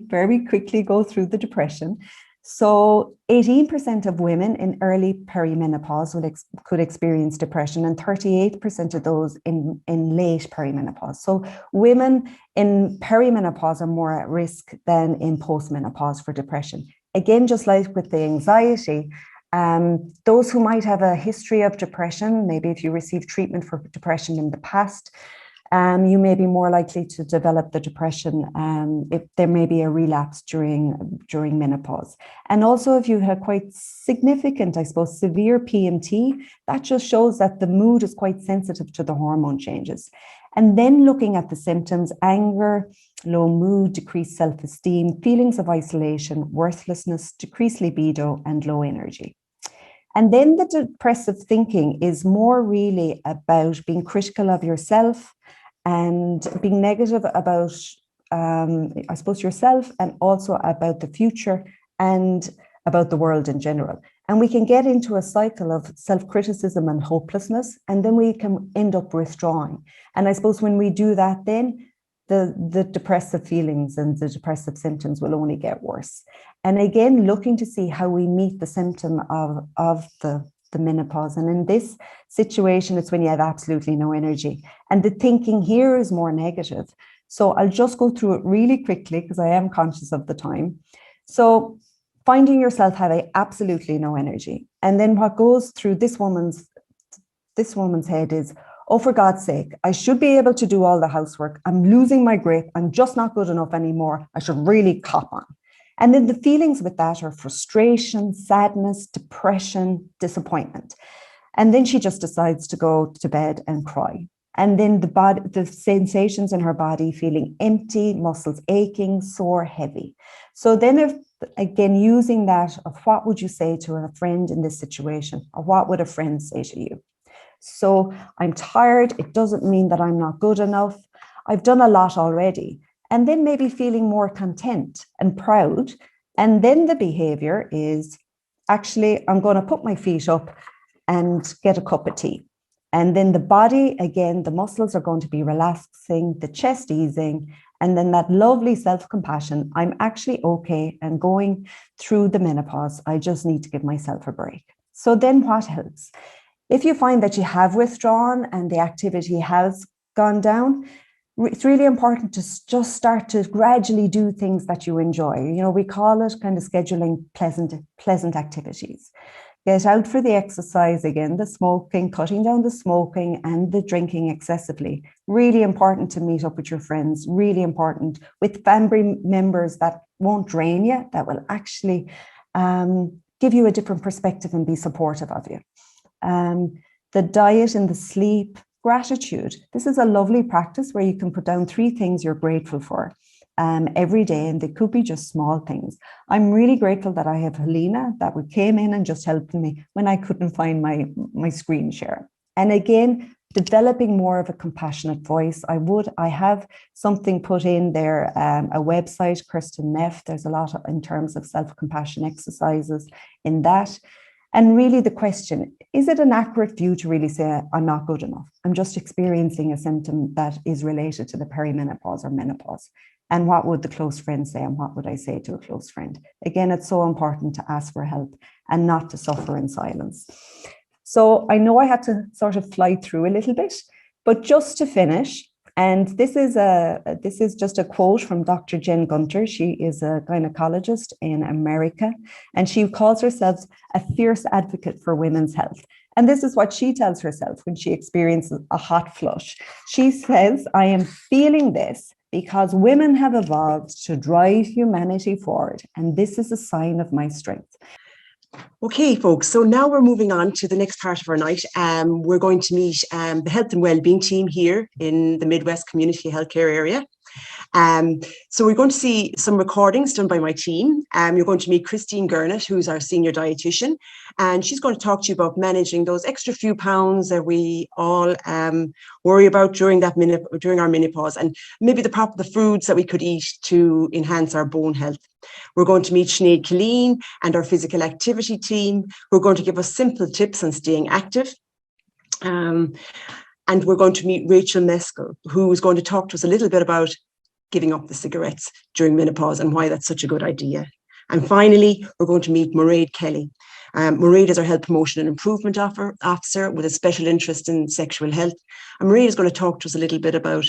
very quickly go through the depression. So 18% of women in early perimenopause could experience depression, and 38% of those in late perimenopause. So women in perimenopause are more at risk than in postmenopause for depression. Again, just like with the anxiety, those who might have a history of depression, maybe if you received treatment for depression in the past, you may be more likely to develop the depression if there may be a relapse during menopause. And also if you had quite significant, severe PMT, that just shows that the mood is quite sensitive to the hormone changes. And then looking at the symptoms, anger, low mood, decreased self-esteem, feelings of isolation, worthlessness, decreased libido, and low energy. And then the depressive thinking is more really about being critical of yourself and being negative about, yourself, and also about the future and about the world in general. And we can get into a cycle of self-criticism and hopelessness, and then we can end up withdrawing. And I suppose when we do that, then the depressive feelings and the depressive symptoms will only get worse. And again, looking to see how we meet the symptom of the menopause. And in this situation, it's when you have absolutely no energy. And the thinking here is more negative. So I'll just go through it really quickly because I am conscious of the time. So finding yourself having absolutely no energy. And then what goes through this woman's head is, oh, for God's sake, I should be able to do all the housework. I'm losing my grip. I'm just not good enough anymore. I should really cop on. And then the feelings with that are frustration, sadness, depression, disappointment. And then she just decides to go to bed and cry. And then the sensations in her body, feeling empty, muscles aching, sore, heavy. So then again, using that of what would you say to a friend in this situation? Or what would a friend say to you? So I'm tired. It doesn't mean that I'm not good enough. I've done a lot already. And then maybe feeling more content and proud. And then the behavior is, actually, I'm going to put my feet up and get a cup of tea. And then the body, again, the muscles are going to be relaxing, the chest easing, and then that lovely self-compassion. I'm actually okay and going through the menopause. I just need to give myself a break. So then what helps? If you find that you have withdrawn and the activity has gone down, it's really important to just start to gradually do things that you enjoy. You know, we call it kind of scheduling pleasant activities. Get out for the exercise again, the smoking, cutting down the smoking and the drinking excessively. Really important to meet up with your friends, really important with family members that won't drain you, that will actually give you a different perspective and be supportive of you. The diet and the sleep, gratitude. This is a lovely practice where you can put down 3 things you're grateful for every day, and they could be just small things. I'm really grateful that I have Helena that came in and just helped me when I couldn't find my screen share. And again, developing more of a compassionate voice. I have something put in there, a website, Kirsten Neff. There's a lot in terms of self-compassion exercises in that. And really the question, is it an accurate view to really say, I'm not good enough? I'm just experiencing a symptom that is related to the perimenopause or menopause. And what would the close friend say? And what would I say to a close friend? Again, it's so important to ask for help and not to suffer in silence. So I know I had to sort of fly through a little bit, but just to finish, and this is just a quote from Dr. Jen Gunter. She is a gynecologist in America, and she calls herself a fierce advocate for women's health. And this is what she tells herself when she experiences a hot flush. She says, I am feeling this because women have evolved to drive humanity forward, and this is a sign of my strength. Okay, folks, so now we're moving on to the next part of our night. We're going to meet the health and wellbeing team here in the Midwest Community Healthcare area. So we're going to see some recordings done by my team. You're going to meet Christine Gurnett, who's our senior dietitian, and she's going to talk to you about managing those extra few pounds that we all worry about during our menopause, and maybe the foods that we could eat to enhance our bone health. We're going to meet Sinead Killeen and our physical activity team, who are going to give us simple tips on staying active. And we're going to meet Rachel Meskel, who is going to talk to us a little bit about giving up the cigarettes during menopause and why that's such a good idea. And finally, we're going to meet Mairead Kelly. Mairead is our Health Promotion and Improvement Officer with a special interest in sexual health. And Mairead is going to talk to us a little bit about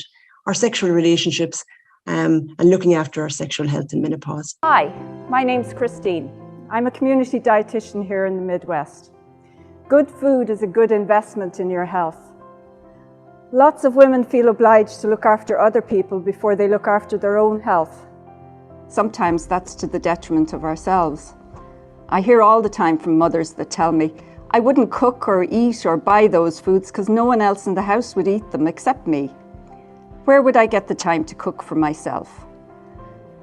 our sexual relationships and looking after our sexual health in menopause. Hi, my name's Christine. I'm a community dietitian here in the Midwest. Good food is a good investment in your health. Lots of women feel obliged to look after other people before they look after their own health. Sometimes that's to the detriment of ourselves. I hear all the time from mothers that tell me, I wouldn't cook or eat or buy those foods because no one else in the house would eat them except me. Where would I get the time to cook for myself?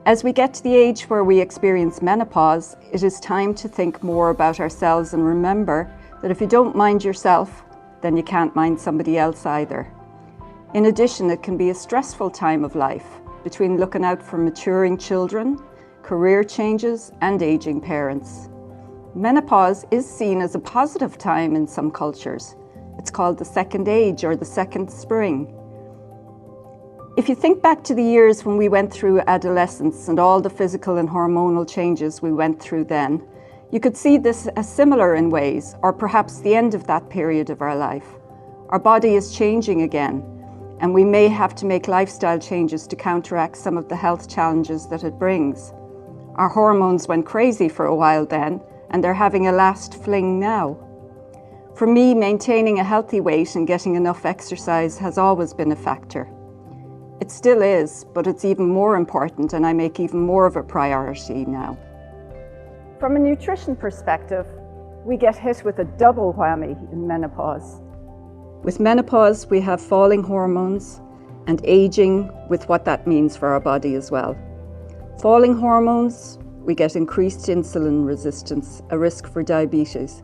As we get to the age where we experience menopause, it is time to think more about ourselves and remember that if you don't mind yourself, then you can't mind somebody else either. In addition, it can be a stressful time of life between looking out for maturing children, career changes, and aging parents. Menopause is seen as a positive time in some cultures. It's called the second age or the second spring. If you think back to the years when we went through adolescence and all the physical and hormonal changes we went through then, you could see this as similar in ways, or perhaps the end of that period of our life. Our body is changing again, and we may have to make lifestyle changes to counteract some of the health challenges that it brings. Our hormones went crazy for a while then, and they're having a last fling now. For me, maintaining a healthy weight and getting enough exercise has always been a factor. It still is, but it's even more important, and I make even more of a priority now. From a nutrition perspective, we get hit with a double whammy in menopause. With menopause, we have falling hormones and aging with what that means for our body as well. Falling hormones, we get increased insulin resistance, a risk for diabetes,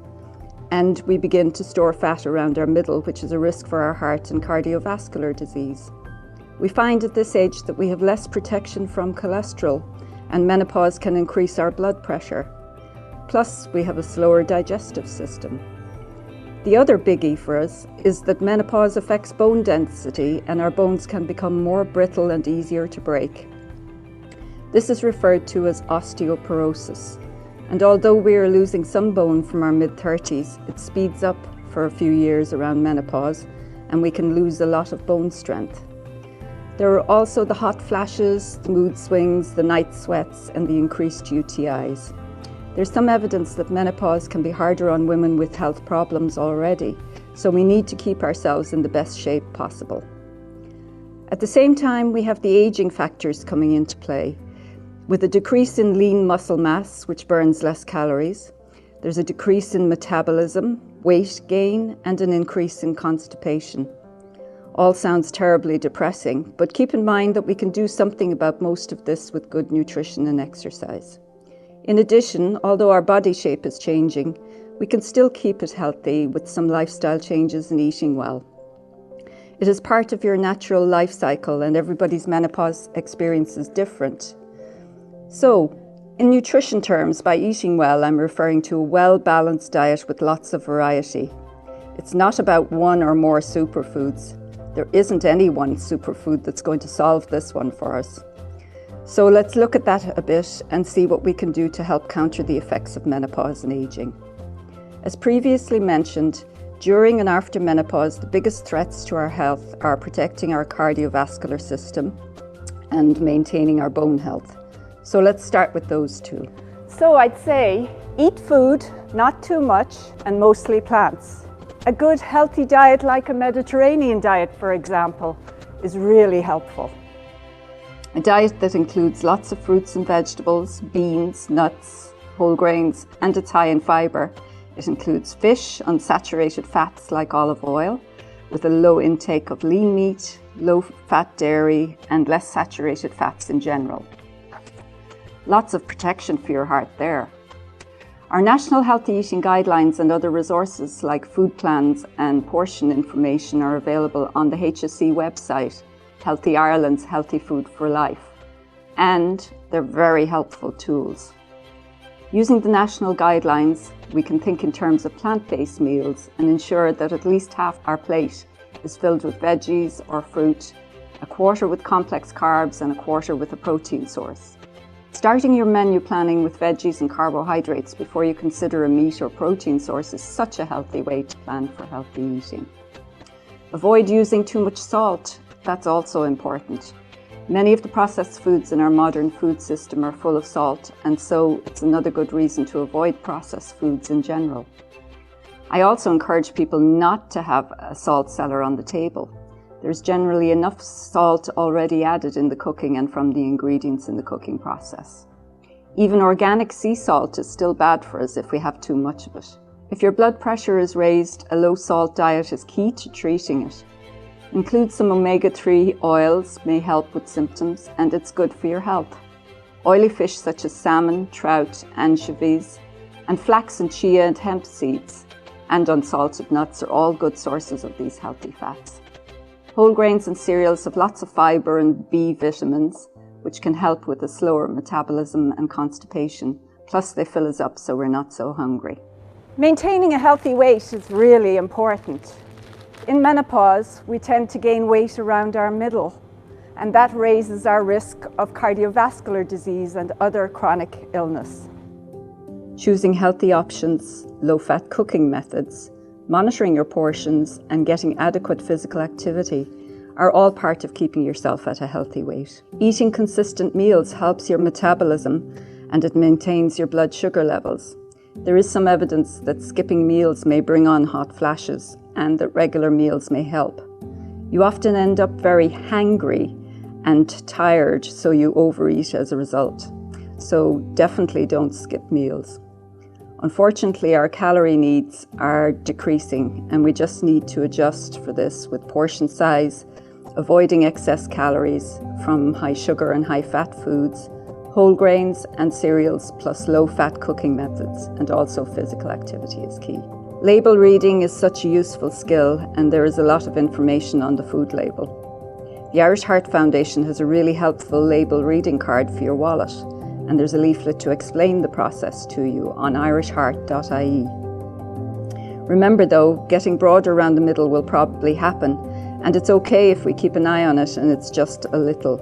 and we begin to store fat around our middle, which is a risk for our heart and cardiovascular disease. We find at this age that we have less protection from cholesterol, and menopause can increase our blood pressure. Plus, we have a slower digestive system. The other biggie for us is that menopause affects bone density and our bones can become more brittle and easier to break. This is referred to as osteoporosis. And although we are losing some bone from our mid-30s, it speeds up for a few years around menopause and we can lose a lot of bone strength. There are also the hot flashes, the mood swings, the night sweats and the increased UTIs. There's some evidence that menopause can be harder on women with health problems already, so we need to keep ourselves in the best shape possible. At the same time, we have the aging factors coming into play. With a decrease in lean muscle mass, which burns less calories, there's a decrease in metabolism, weight gain, and an increase in constipation. All sounds terribly depressing, but keep in mind that we can do something about most of this with good nutrition and exercise. In addition, although our body shape is changing, we can still keep it healthy with some lifestyle changes and eating well. It is part of your natural life cycle and everybody's menopause experience is different. So, in nutrition terms, by eating well, I'm referring to a well-balanced diet with lots of variety. It's not about one or more superfoods. There isn't any one superfood that's going to solve this one for us. So let's look at that a bit and see what we can do to help counter the effects of menopause and aging. As previously mentioned, during and after menopause, the biggest threats to our health are protecting our cardiovascular system and maintaining our bone health. So let's start with those two. So I'd say eat food, not too much, and mostly plants. A good healthy diet like a Mediterranean diet, for example, is really helpful. A diet that includes lots of fruits and vegetables, beans, nuts, whole grains, and it's high in fibre. It includes fish, unsaturated fats like olive oil, with a low intake of lean meat, low-fat dairy, and less saturated fats in general. Lots of protection for your heart there. Our National Healthy Eating Guidelines and other resources like food plans and portion information are available on the HSE website, Healthy Ireland's Healthy Food for Life, and they're very helpful tools. Using the national guidelines, we can think in terms of plant-based meals and ensure that at least half our plate is filled with veggies or fruit, a quarter with complex carbs and a quarter with a protein source. Starting your menu planning with veggies and carbohydrates before you consider a meat or protein source is such a healthy way to plan for healthy eating. Avoid using too much salt. That's also important. Many of the processed foods in our modern food system are full of salt, and so it's another good reason to avoid processed foods in general. I also encourage people not to have a salt cellar on the table. There's generally enough salt already added in the cooking and from the ingredients in the cooking process. Even organic sea salt is still bad for us if we have too much of it. If your blood pressure is raised, a low salt diet is key to treating it. Include some omega-3 oils may help with symptoms and it's good for your health. Oily fish such as salmon, trout, anchovies, and flax and chia and hemp seeds and unsalted nuts are all good sources of these healthy fats. Whole grains and cereals have lots of fibre and B vitamins, which can help with a slower metabolism and constipation. Plus they fill us up so we're not so hungry. Maintaining a healthy weight is really important. In menopause, we tend to gain weight around our middle, and that raises our risk of cardiovascular disease and other chronic illness. Choosing healthy options, low-fat cooking methods, monitoring your portions, and getting adequate physical activity are all part of keeping yourself at a healthy weight. Eating consistent meals helps your metabolism and it maintains your blood sugar levels. There is some evidence that skipping meals may bring on hot flashes and that regular meals may help. You often end up very hangry and tired, so you overeat as a result. So definitely don't skip meals. Unfortunately, our calorie needs are decreasing and we just need to adjust for this with portion size, avoiding excess calories from high sugar and high fat foods, whole grains and cereals, plus low-fat cooking methods, and also physical activity is key. Label reading is such a useful skill and there is a lot of information on the food label. The Irish Heart Foundation has a really helpful label reading card for your wallet and there's a leaflet to explain the process to you on irishheart.ie. Remember though, getting broader around the middle will probably happen, and it's okay if we keep an eye on it and it's just a little.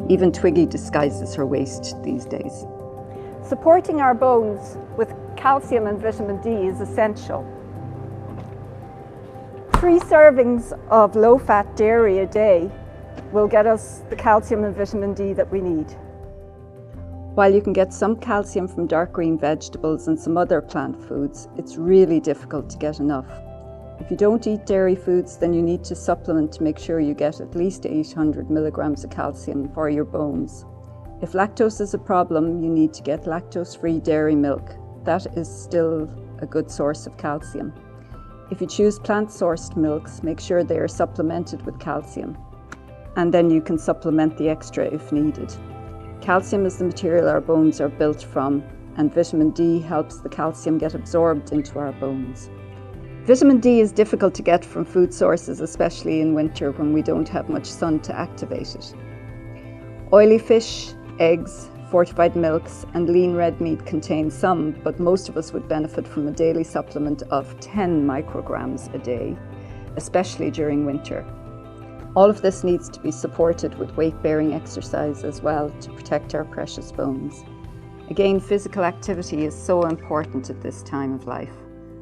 Even Twiggy disguises her waist these days. Supporting our bones with calcium and vitamin D is essential. 3 servings of low-fat dairy a day will get us the calcium and vitamin D that we need. While you can get some calcium from dark green vegetables and some other plant foods, it's really difficult to get enough. If you don't eat dairy foods, then you need to supplement to make sure you get at least 800 milligrams of calcium for your bones. If lactose is a problem, you need to get lactose-free dairy milk. That is still a good source of calcium. If you choose plant-sourced milks, make sure they are supplemented with calcium, and then you can supplement the extra if needed. Calcium is the material our bones are built from, and vitamin D helps the calcium get absorbed into our bones. Vitamin D is difficult to get from food sources, especially in winter when we don't have much sun to activate it. Oily fish, eggs, fortified milks and lean red meat contain some, but most of us would benefit from a daily supplement of 10 micrograms a day, especially during winter. All of this needs to be supported with weight-bearing exercise as well to protect our precious bones. Again, physical activity is so important at this time of life.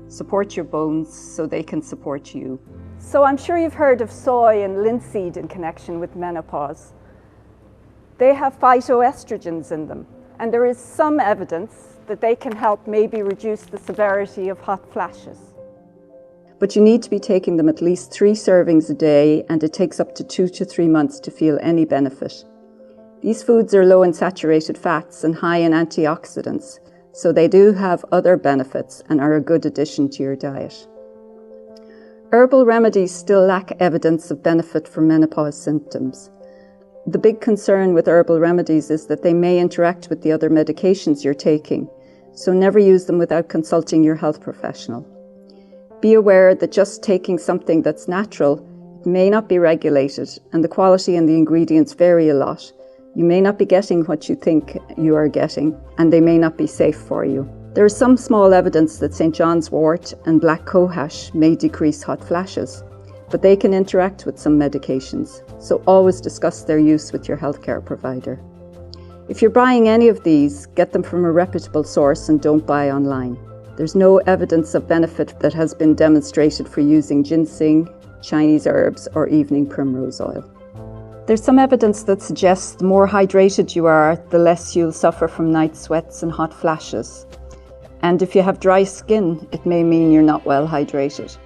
Support your bones so they can support you. So I'm sure you've heard of soy and linseed in connection with menopause. They have phytoestrogens in them, and there is some evidence that they can help maybe reduce the severity of hot flashes. But you need to be taking them at least 3 servings a day, and it takes up to 2 to 3 months to feel any benefit. These foods are low in saturated fats and high in antioxidants, so they do have other benefits and are a good addition to your diet. Herbal remedies still lack evidence of benefit for menopause symptoms. The big concern with herbal remedies is that they may interact with the other medications you're taking, so never use them without consulting your health professional. Be aware that just taking something that's natural, it may not be regulated, and the quality and the ingredients vary a lot. You may not be getting what you think you are getting, and they may not be safe for you. There is some small evidence that St. John's wort and black cohosh may decrease hot flashes, but they can interact with some medications, so always discuss their use with your healthcare provider. If you're buying any of these, get them from a reputable source and don't buy online. There's no evidence of benefit that has been demonstrated for using ginseng, Chinese herbs, or evening primrose oil. There's some evidence that suggests the more hydrated you are, the less you'll suffer from night sweats and hot flashes. And if you have dry skin, it may mean you're not well hydrated.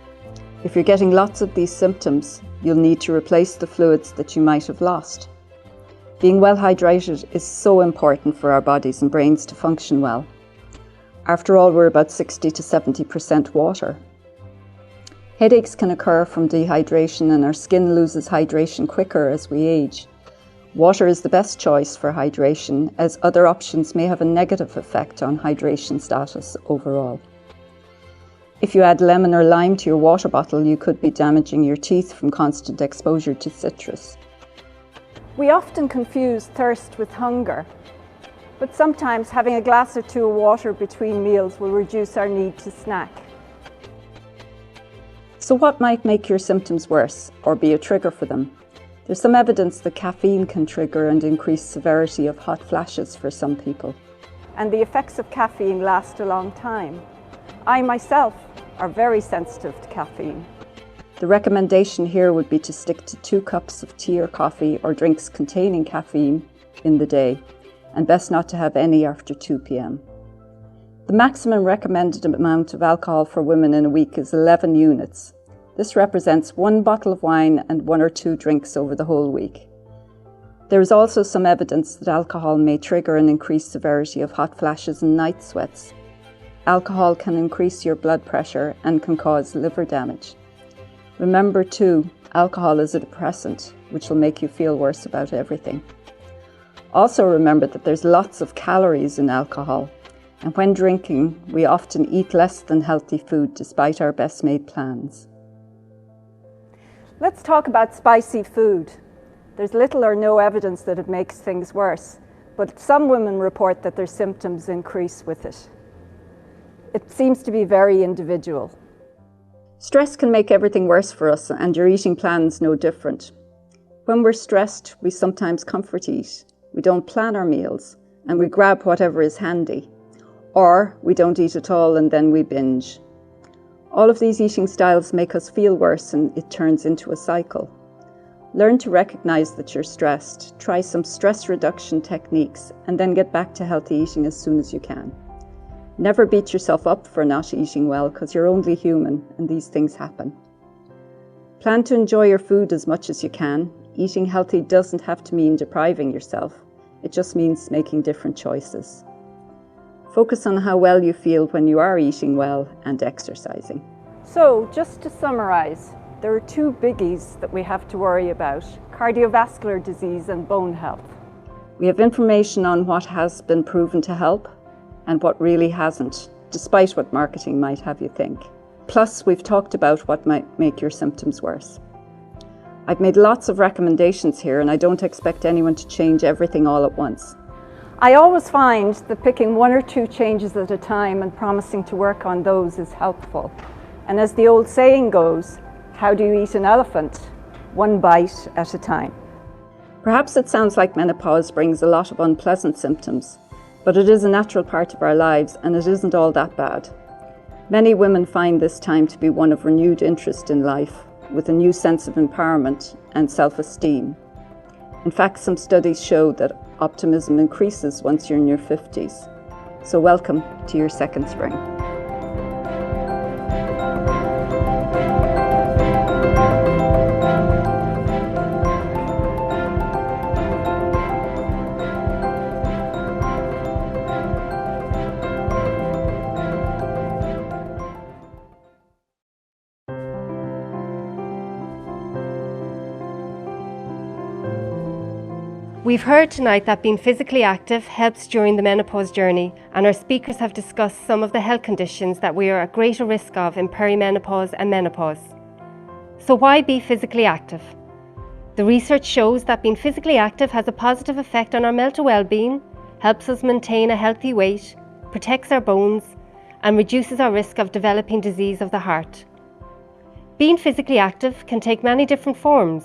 If you're getting lots of these symptoms, you'll need to replace the fluids that you might have lost. Being well hydrated is so important for our bodies and brains to function well. After all, we're about 60 to 70% water. Headaches can occur from dehydration, and our skin loses hydration quicker as we age. Water is the best choice for hydration, as other options may have a negative effect on hydration status overall. If you add lemon or lime to your water bottle, you could be damaging your teeth from constant exposure to citrus. We often confuse thirst with hunger, but sometimes having a glass or 2 of water between meals will reduce our need to snack. So what might make your symptoms worse or be a trigger for them? There's some evidence that caffeine can trigger and increase severity of hot flashes for some people. And the effects of caffeine last a long time. I myself are very sensitive to caffeine. The recommendation here would be to stick to 2 cups of tea or coffee or drinks containing caffeine in the day, and best not to have any after 2 p.m. The maximum recommended amount of alcohol for women in a week is 11 units. This represents 1 bottle of wine and 1 or 2 drinks over the whole week. There is also some evidence that alcohol may trigger an increased severity of hot flashes and night sweats. Alcohol can increase your blood pressure and can cause liver damage. Remember too, alcohol is a depressant, which will make you feel worse about everything. Also remember that there's lots of calories in alcohol, and when drinking, we often eat less than healthy food despite our best made plans. Let's talk about spicy food. There's little or no evidence that it makes things worse, but some women report that their symptoms increase with it. It seems to be very individual. Stress can make everything worse for us, and your eating plan's no different. When we're stressed, we sometimes comfort eat. We don't plan our meals, and we grab whatever is handy. Or we don't eat at all and then we binge. All of these eating styles make us feel worse, and it turns into a cycle. Learn to recognize that you're stressed, try some stress reduction techniques, and then get back to healthy eating as soon as you can. Never beat yourself up for not eating well, because you're only human and these things happen. Plan to enjoy your food as much as you can. Eating healthy doesn't have to mean depriving yourself. It just means making different choices. Focus on how well you feel when you are eating well and exercising. So, just to summarise, there are two biggies that we have to worry about: cardiovascular disease and bone health. We have information on what has been proven to help and what really hasn't, despite what marketing might have you think. Plus, we've talked about what might make your symptoms worse. I've made lots of recommendations here, and I don't expect anyone to change everything all at once. I always find that picking one or two changes at a time and promising to work on those is helpful. And as the old saying goes, how do you eat an elephant? One bite at a time. Perhaps it sounds like menopause brings a lot of unpleasant symptoms, but it is a natural part of our lives, and it isn't all that bad. Many women find this time to be one of renewed interest in life, with a new sense of empowerment and self-esteem. In fact, some studies show that optimism increases once you're in your 50s. So welcome to your second spring. We've heard tonight that being physically active helps during the menopause journey, and our speakers have discussed some of the health conditions that we are at greater risk of in perimenopause and menopause. So why be physically active? The research shows that being physically active has a positive effect on our mental well-being, helps us maintain a healthy weight, protects our bones, and reduces our risk of developing disease of the heart. Being physically active can take many different forms.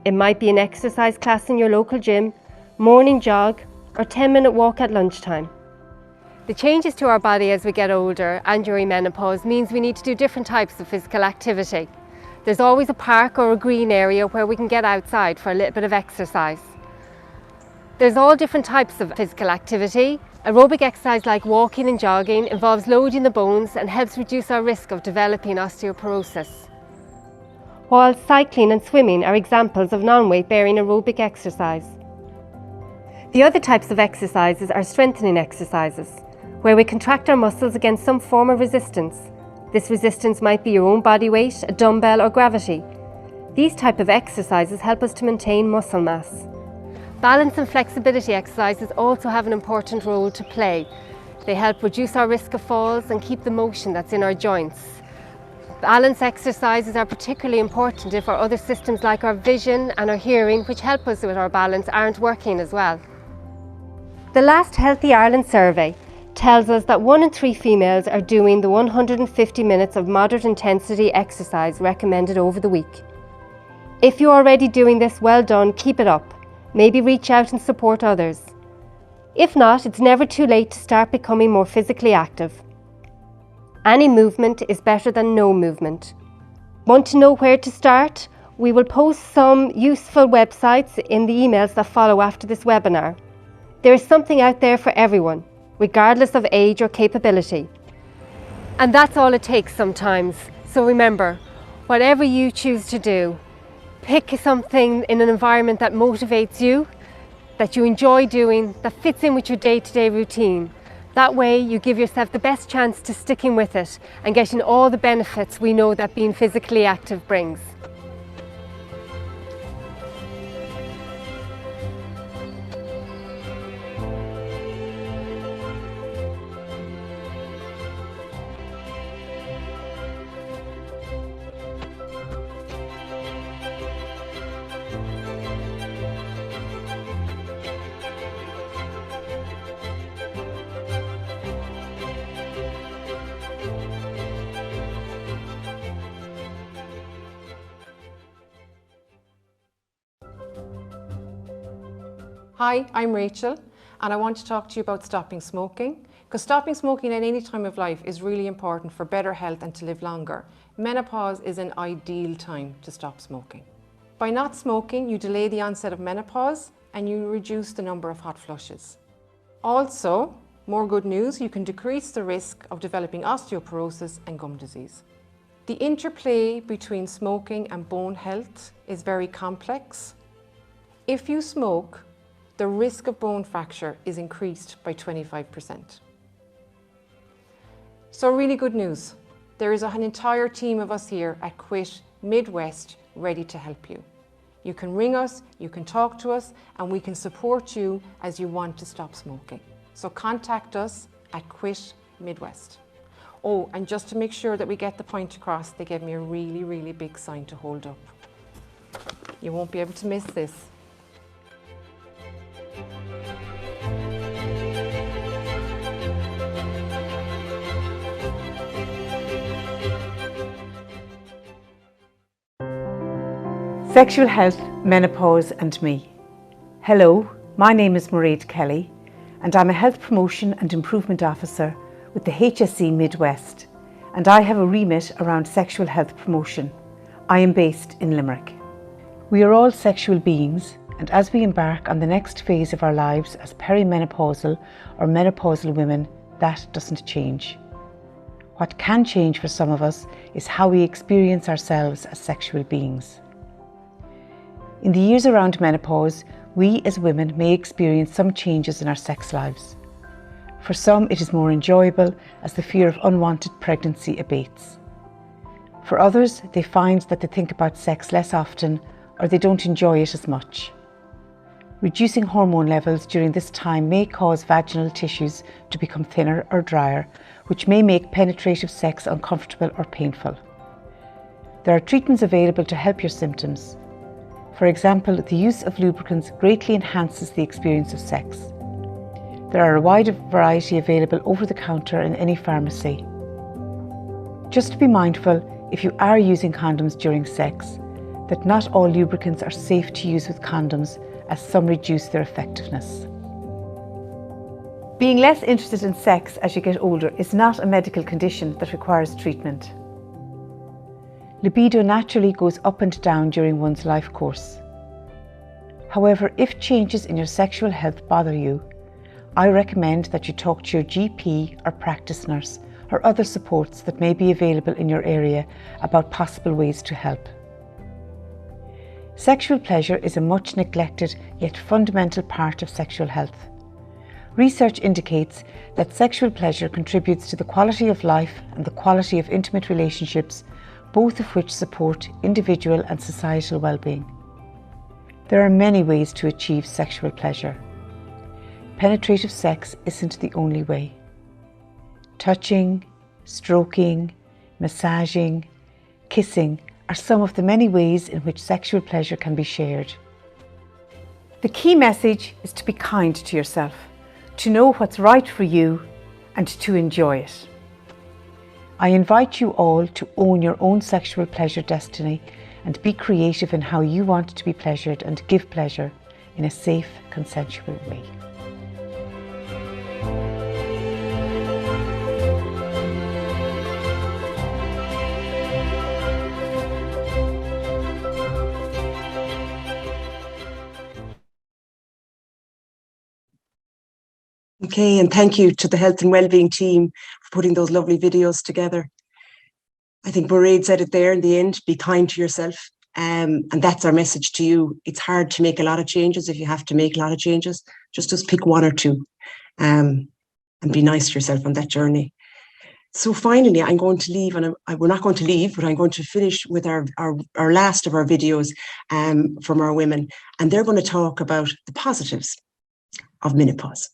It might be an exercise class in your local gym, morning jog, or 10-minute walk at lunchtime. The changes to our body as we get older and during menopause means we need to do different types of physical activity. There's always a park or a green area where we can get outside for a little bit of exercise. There's all different types of physical activity. Aerobic exercise like walking and jogging involves loading the bones and helps reduce our risk of developing osteoporosis. While cycling and swimming are examples of non-weight-bearing aerobic exercise. The other types of exercises are strengthening exercises, where we contract our muscles against some form of resistance. This resistance might be your own body weight, a dumbbell, or gravity. These type of exercises help us to maintain muscle mass. Balance and flexibility exercises also have an important role to play. They help reduce our risk of falls and keep the motion that's in our joints. Balance exercises are particularly important if our other systems like our vision and our hearing, which help us with our balance, aren't working as well. The last Healthy Ireland survey tells us that 1 in 3 females are doing the 150 minutes of moderate intensity exercise recommended over the week. If you're already doing this, well done, keep it up. Maybe reach out and support others. If not, it's never too late to start becoming more physically active. Any movement is better than no movement. Want to know where to start? We will post some useful websites in the emails that follow after this webinar. There is something out there for everyone, regardless of age or capability. And that's all it takes sometimes. So remember, whatever you choose to do, pick something in an environment that motivates you, that you enjoy doing, that fits in with your day-to-day routine. That way you give yourself the best chance to sticking with it and getting all the benefits we know that being physically active brings. Hi, I'm Rachel, and I want to talk to you about stopping smoking, because stopping smoking at any time of life is really important for better health and to live longer. Menopause is an ideal time to stop smoking. By not smoking, you delay the onset of menopause and you reduce the number of hot flushes. Also, more good news, you can decrease the risk of developing osteoporosis and gum disease. The interplay between smoking and bone health is very complex. If you smoke, the risk of bone fracture is increased by 25%. So really good news. There is an entire team of us here at Quit Midwest ready to help you. You can ring us, you can talk to us, and we can support you as you want to stop smoking. So contact us at Quit Midwest. Oh, and just to make sure that we get the point across, they gave me a really, really big sign to hold up. You won't be able to miss this. Sexual health, menopause and me. Hello, my name is Mairead Kelly and I'm a Health Promotion and Improvement Officer with the HSE Midwest, and I have a remit around sexual health promotion. I am based in Limerick. We are all sexual beings, and as we embark on the next phase of our lives as perimenopausal or menopausal women, that doesn't change. What can change for some of us is how we experience ourselves as sexual beings. In the years around menopause, we as women may experience some changes in our sex lives. For some, it is more enjoyable as the fear of unwanted pregnancy abates. For others, they find that they think about sex less often or they don't enjoy it as much. Reducing hormone levels during this time may cause vaginal tissues to become thinner or drier, which may make penetrative sex uncomfortable or painful. There are treatments available to help your symptoms. For example, the use of lubricants greatly enhances the experience of sex. There are a wide variety available over the counter in any pharmacy. Just be mindful, if you are using condoms during sex, that not all lubricants are safe to use with condoms, as some reduce their effectiveness. Being less interested in sex as you get older is not a medical condition that requires treatment. Libido naturally goes up and down during one's life course. However, if changes in your sexual health bother you, I recommend that you talk to your GP or practice nurse or other supports that may be available in your area about possible ways to help. Sexual pleasure is a much neglected yet fundamental part of sexual health. Research indicates that sexual pleasure contributes to the quality of life and the quality of intimate relationships, both of which support individual and societal well-being. There are many ways to achieve sexual pleasure. Penetrative sex isn't the only way. Touching, stroking, massaging, kissing are some of the many ways in which sexual pleasure can be shared. The key message is to be kind to yourself, to know what's right for you and to enjoy it. I invite you all to own your own sexual pleasure destiny and be creative in how you want to be pleasured and give pleasure in a safe, consensual way. Okay, and thank you to the Health and Wellbeing team for putting those lovely videos together. I think Mairead said it there in the end, be kind to yourself. And that's our message to you. It's hard to make a lot of changes if you have to make a lot of changes. Just pick one or two and be nice to yourself on that journey. So finally, I'm going to leave, and we're not going to leave, but I'm going to finish with our last of our videos from our women. And they're going to talk about the positives of menopause.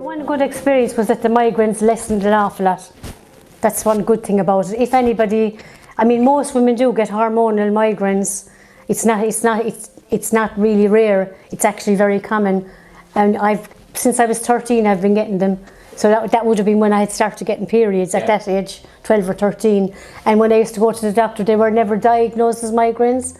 One good experience was that the migraines lessened an awful lot. That's one good thing about it. If anybody, I mean, most women do get hormonal migraines. It's not really rare. It's actually very common. And since I was 13, I've been getting them. So that would have been when I had started getting periods at that age, 12 or 13. And when I used to go to the doctor, they were never diagnosed as migraines.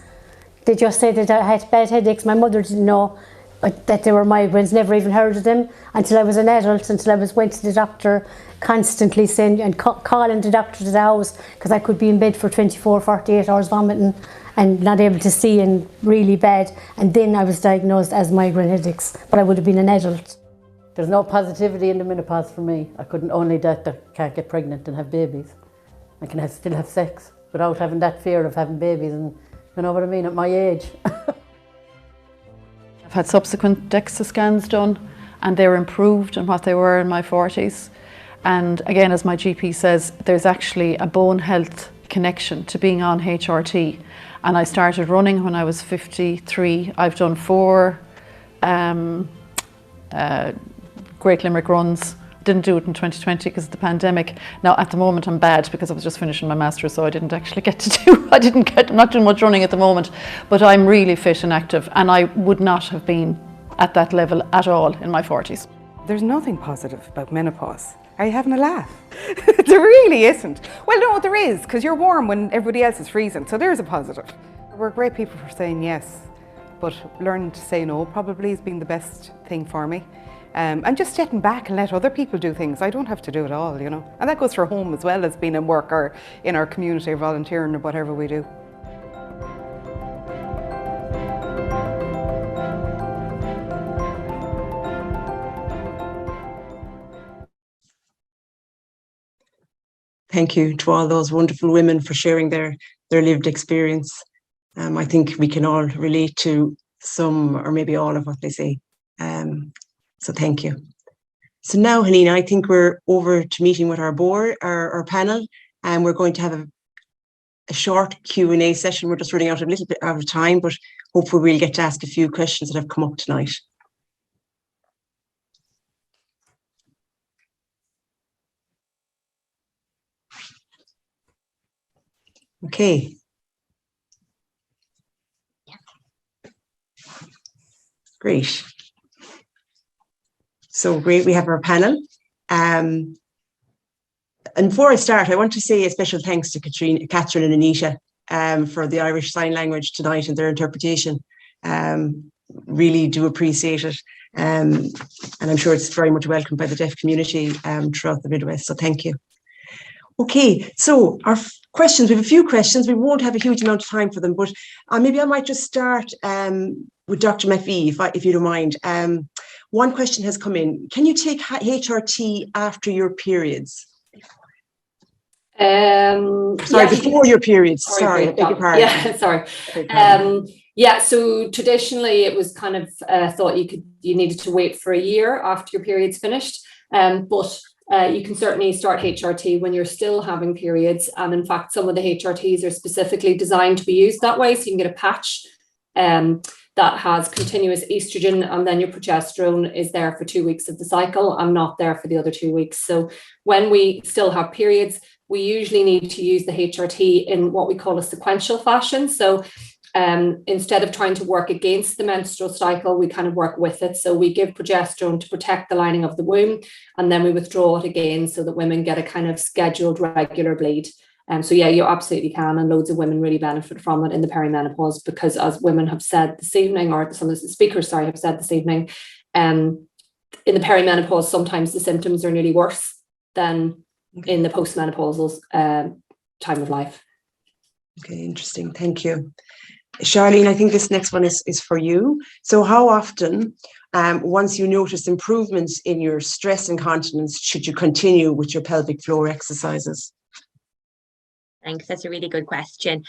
They just said that I had bad headaches. My mother didn't know that they were migraines, never even heard of them until I was an adult, until I went to the doctor constantly saying and calling the doctor to the house, because I could be in bed for 24, 48 hours vomiting and not able to see and really bad. And then I was diagnosed as migraine headaches, but I would have been an adult. There's no positivity in the menopause for me. I couldn't only that I can't get pregnant and have babies. I can still have sex without having that fear of having babies, and you know what I mean, at my age. I've had subsequent DEXA scans done and they're improved on what they were in my 40s. And again, as my GP says, there's actually a bone health connection to being on HRT. And I started running when I was 53. I've done 4 Great Limerick runs. Didn't do it in 2020 because of the pandemic. Now at the moment I'm bad because I was just finishing my master's, so I didn't actually get to do, I'm not doing much running at the moment, but I'm really fit and active, and I would not have been at that level at all in my 40s. There's nothing positive about menopause. Are you having a laugh? There really isn't. Well, no, there is, because you're warm when everybody else is freezing, so there's a positive. We're great people for saying yes, but learning to say no probably has been the best thing for me. And just stepping back and let other people do things. I don't have to do it all, you know. And that goes for home as well as being in work or in our community or volunteering or whatever we do. Thank you to all those wonderful women for sharing their lived experience. I think we can all relate to some or maybe all of what they say. So thank you. So now, Helena, I think we're over to meeting with our board, our panel, and we're going to have a short Q&A session. We're just running out a little bit out of time, but hopefully we'll get to ask a few questions that have come up tonight. Okay. Great. So great, we have our panel. And before I start, I want to say a special thanks to Catherine and Anita for the Irish Sign Language tonight and their interpretation. Really do appreciate it. And I'm sure it's very much welcomed by the deaf community throughout the Midwest, so thank you. Okay, so our questions, we have a few questions. We won't have a huge amount of time for them, but maybe I might just start with Dr. McVie, if you don't mind. One question has come in. Can you take HRT after your periods? Before your periods. Sorry, I beg your pardon. Yeah, sorry. Yeah, so traditionally it was kind of thought you needed to wait for a year after your periods finished, but you can certainly start HRT when you're still having periods, and in fact some of the HRTs are specifically designed to be used that way, so you can get a patch that has continuous estrogen, and then your progesterone is there for 2 weeks of the cycle and not there for the other 2 weeks. So when we still have periods, we usually need to use the HRT in what we call a sequential fashion. So instead of trying to work against the menstrual cycle, we kind of work with it. So we give progesterone to protect the lining of the womb, and then we withdraw it again so that women get a kind of scheduled regular bleed. So yeah, you absolutely can, and loads of women really benefit from it in the perimenopause, because as women have said this evening, or some of the speakers, have said this evening, in the perimenopause, sometimes the symptoms are nearly worse than in the postmenopausal time of life. Okay, interesting. Thank you. Charlene, I think this next one is for you. So how often, once you notice improvements in your stress incontinence, should you continue with your pelvic floor exercises? Thanks. That's a really good question.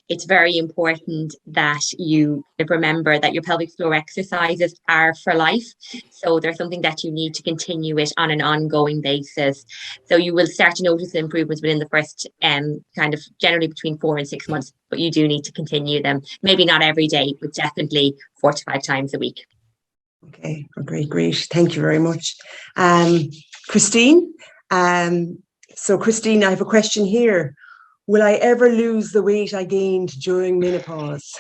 It's very important that you remember that your pelvic floor exercises are for life. So they're something that you need to continue it on an ongoing basis. So you will start to notice improvements within the first kind of generally between 4 and 6 months, but you do need to continue them. Maybe not every day, but definitely 4 to 5 times a week. Okay, great. Thank you very much. Christine, so Christine, I have a question here. Will I ever lose the weight I gained during menopause?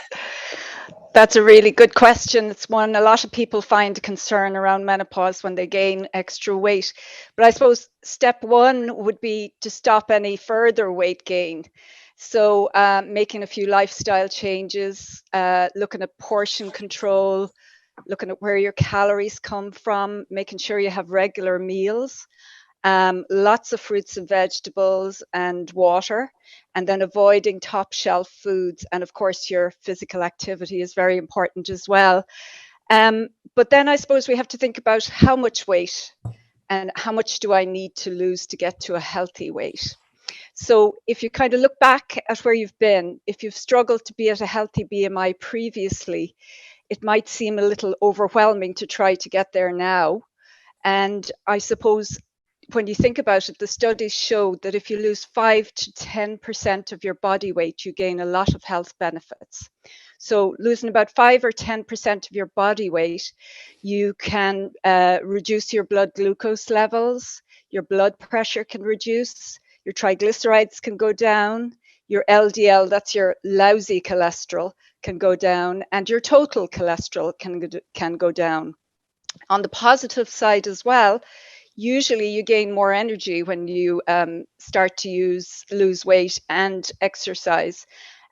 That's a really good question. It's one a lot of people find concern around menopause when they gain extra weight. But I suppose step one would be to stop any further weight gain. So making a few lifestyle changes, looking at portion control, looking at where your calories come from, making sure you have regular meals. Lots of fruits and vegetables and water, and then avoiding top shelf foods. And of course, your physical activity is very important as well. But then I suppose we have to think about how much weight and how much do I need to lose to get to a healthy weight. So if you kind of look back at where you've been, if you've struggled to be at a healthy BMI previously, it might seem a little overwhelming to try to get there now. And I suppose when you think about it, the studies show that if you lose 5 to 10% of your body weight, you gain a lot of health benefits. So losing about 5 or 10% of your body weight, you can reduce your blood glucose levels, your blood pressure can reduce, your triglycerides can go down, your LDL, that's your lousy cholesterol, can go down, and your total cholesterol can go down. On the positive side as well, usually you gain more energy when you start to lose weight and exercise,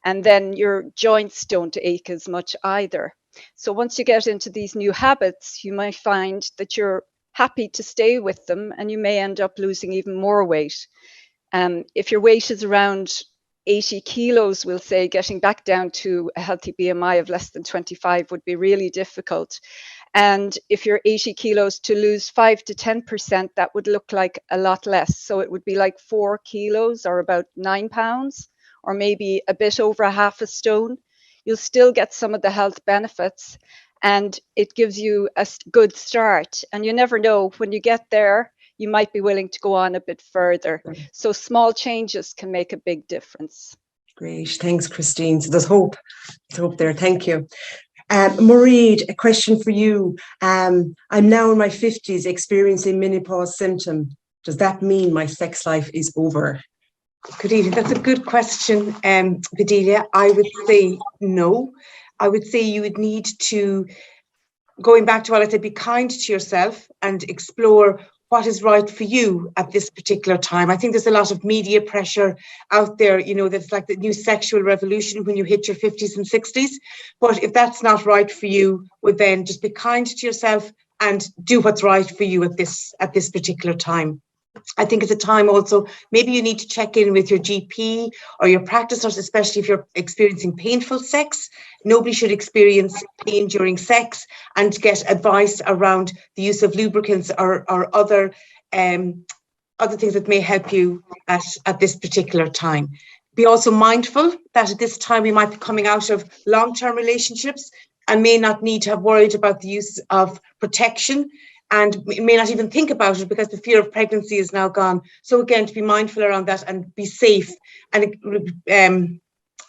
and then your joints don't ache as much either. So once you get into these new habits, you might find that you're happy to stay with them, and you may end up losing even more weight. If your weight is around 80 kilos, we'll say, getting back down to a healthy BMI of less than 25 would be really difficult. And if you're 80 kilos, to lose 5 to 10%, that would look like a lot less. So it would be like 4 kilos or about 9 pounds, or maybe a bit over a half a stone. You'll still get some of the health benefits, and it gives you a good start. And you never know, when you get there, you might be willing to go on a bit further. So small changes can make a big difference. Great. Thanks, Christine. So there's hope. There's hope there. Thank you. Maureen, a question for you. I'm now in my 50s experiencing menopause symptom. Does that mean my sex life is over? Good evening. That's a good question, Vidalia. I would say no. I would say you would need to, going back to what I said, be kind to yourself and explore what is right for you at this particular time. I think there's a lot of media pressure out there, you know, that's like the new sexual revolution when you hit your 50s and 60s. But if that's not right for you, well, then just be kind to yourself and do what's right for you at this particular time. I think it's a time also, maybe you need to check in with your GP or your practice nurse, especially if you're experiencing painful sex. Nobody should experience pain during sex, and get advice around the use of lubricants or other things that may help you at this particular time. Be also mindful that at this time we might be coming out of long-term relationships and may not need to have worried about the use of protection, and may not even think about it because the fear of pregnancy is now gone. So again, to be mindful around that and be safe. And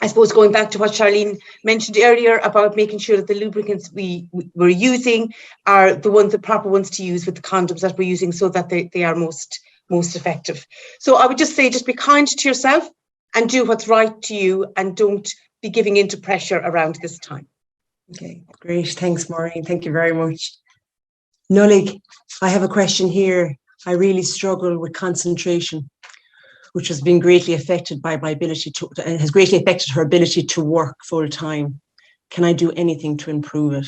I suppose going back to what Charlene mentioned earlier about making sure that the lubricants we're using are the proper ones to use with the condoms that we're using, so that they are most effective. So I would just say, just be kind to yourself and do what's right to you, and don't be giving into pressure around this time. Okay, great. Thanks, Maureen. Thank you very much. Nullig, I have a question here. I really struggle with concentration, which has been greatly affected by my ability to, and has greatly affected her ability to work full time. Can I do anything to improve it?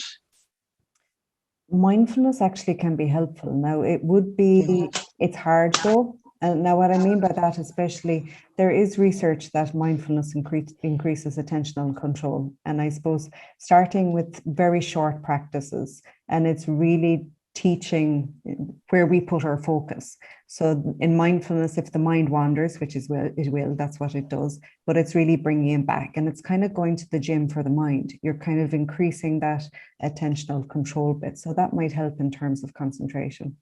Mindfulness actually can be helpful. Now, it would be, it's hard though. And now what I mean by that, especially, there is research that mindfulness increases attentional control. And I suppose starting with very short practices, and it's really teaching where we put our focus. So in mindfulness, if the mind wanders, which is it will, that's what it does, but it's really bringing it back. And it's kind of going to the gym for the mind. You're kind of increasing that attentional control bit. So that might help in terms of concentration.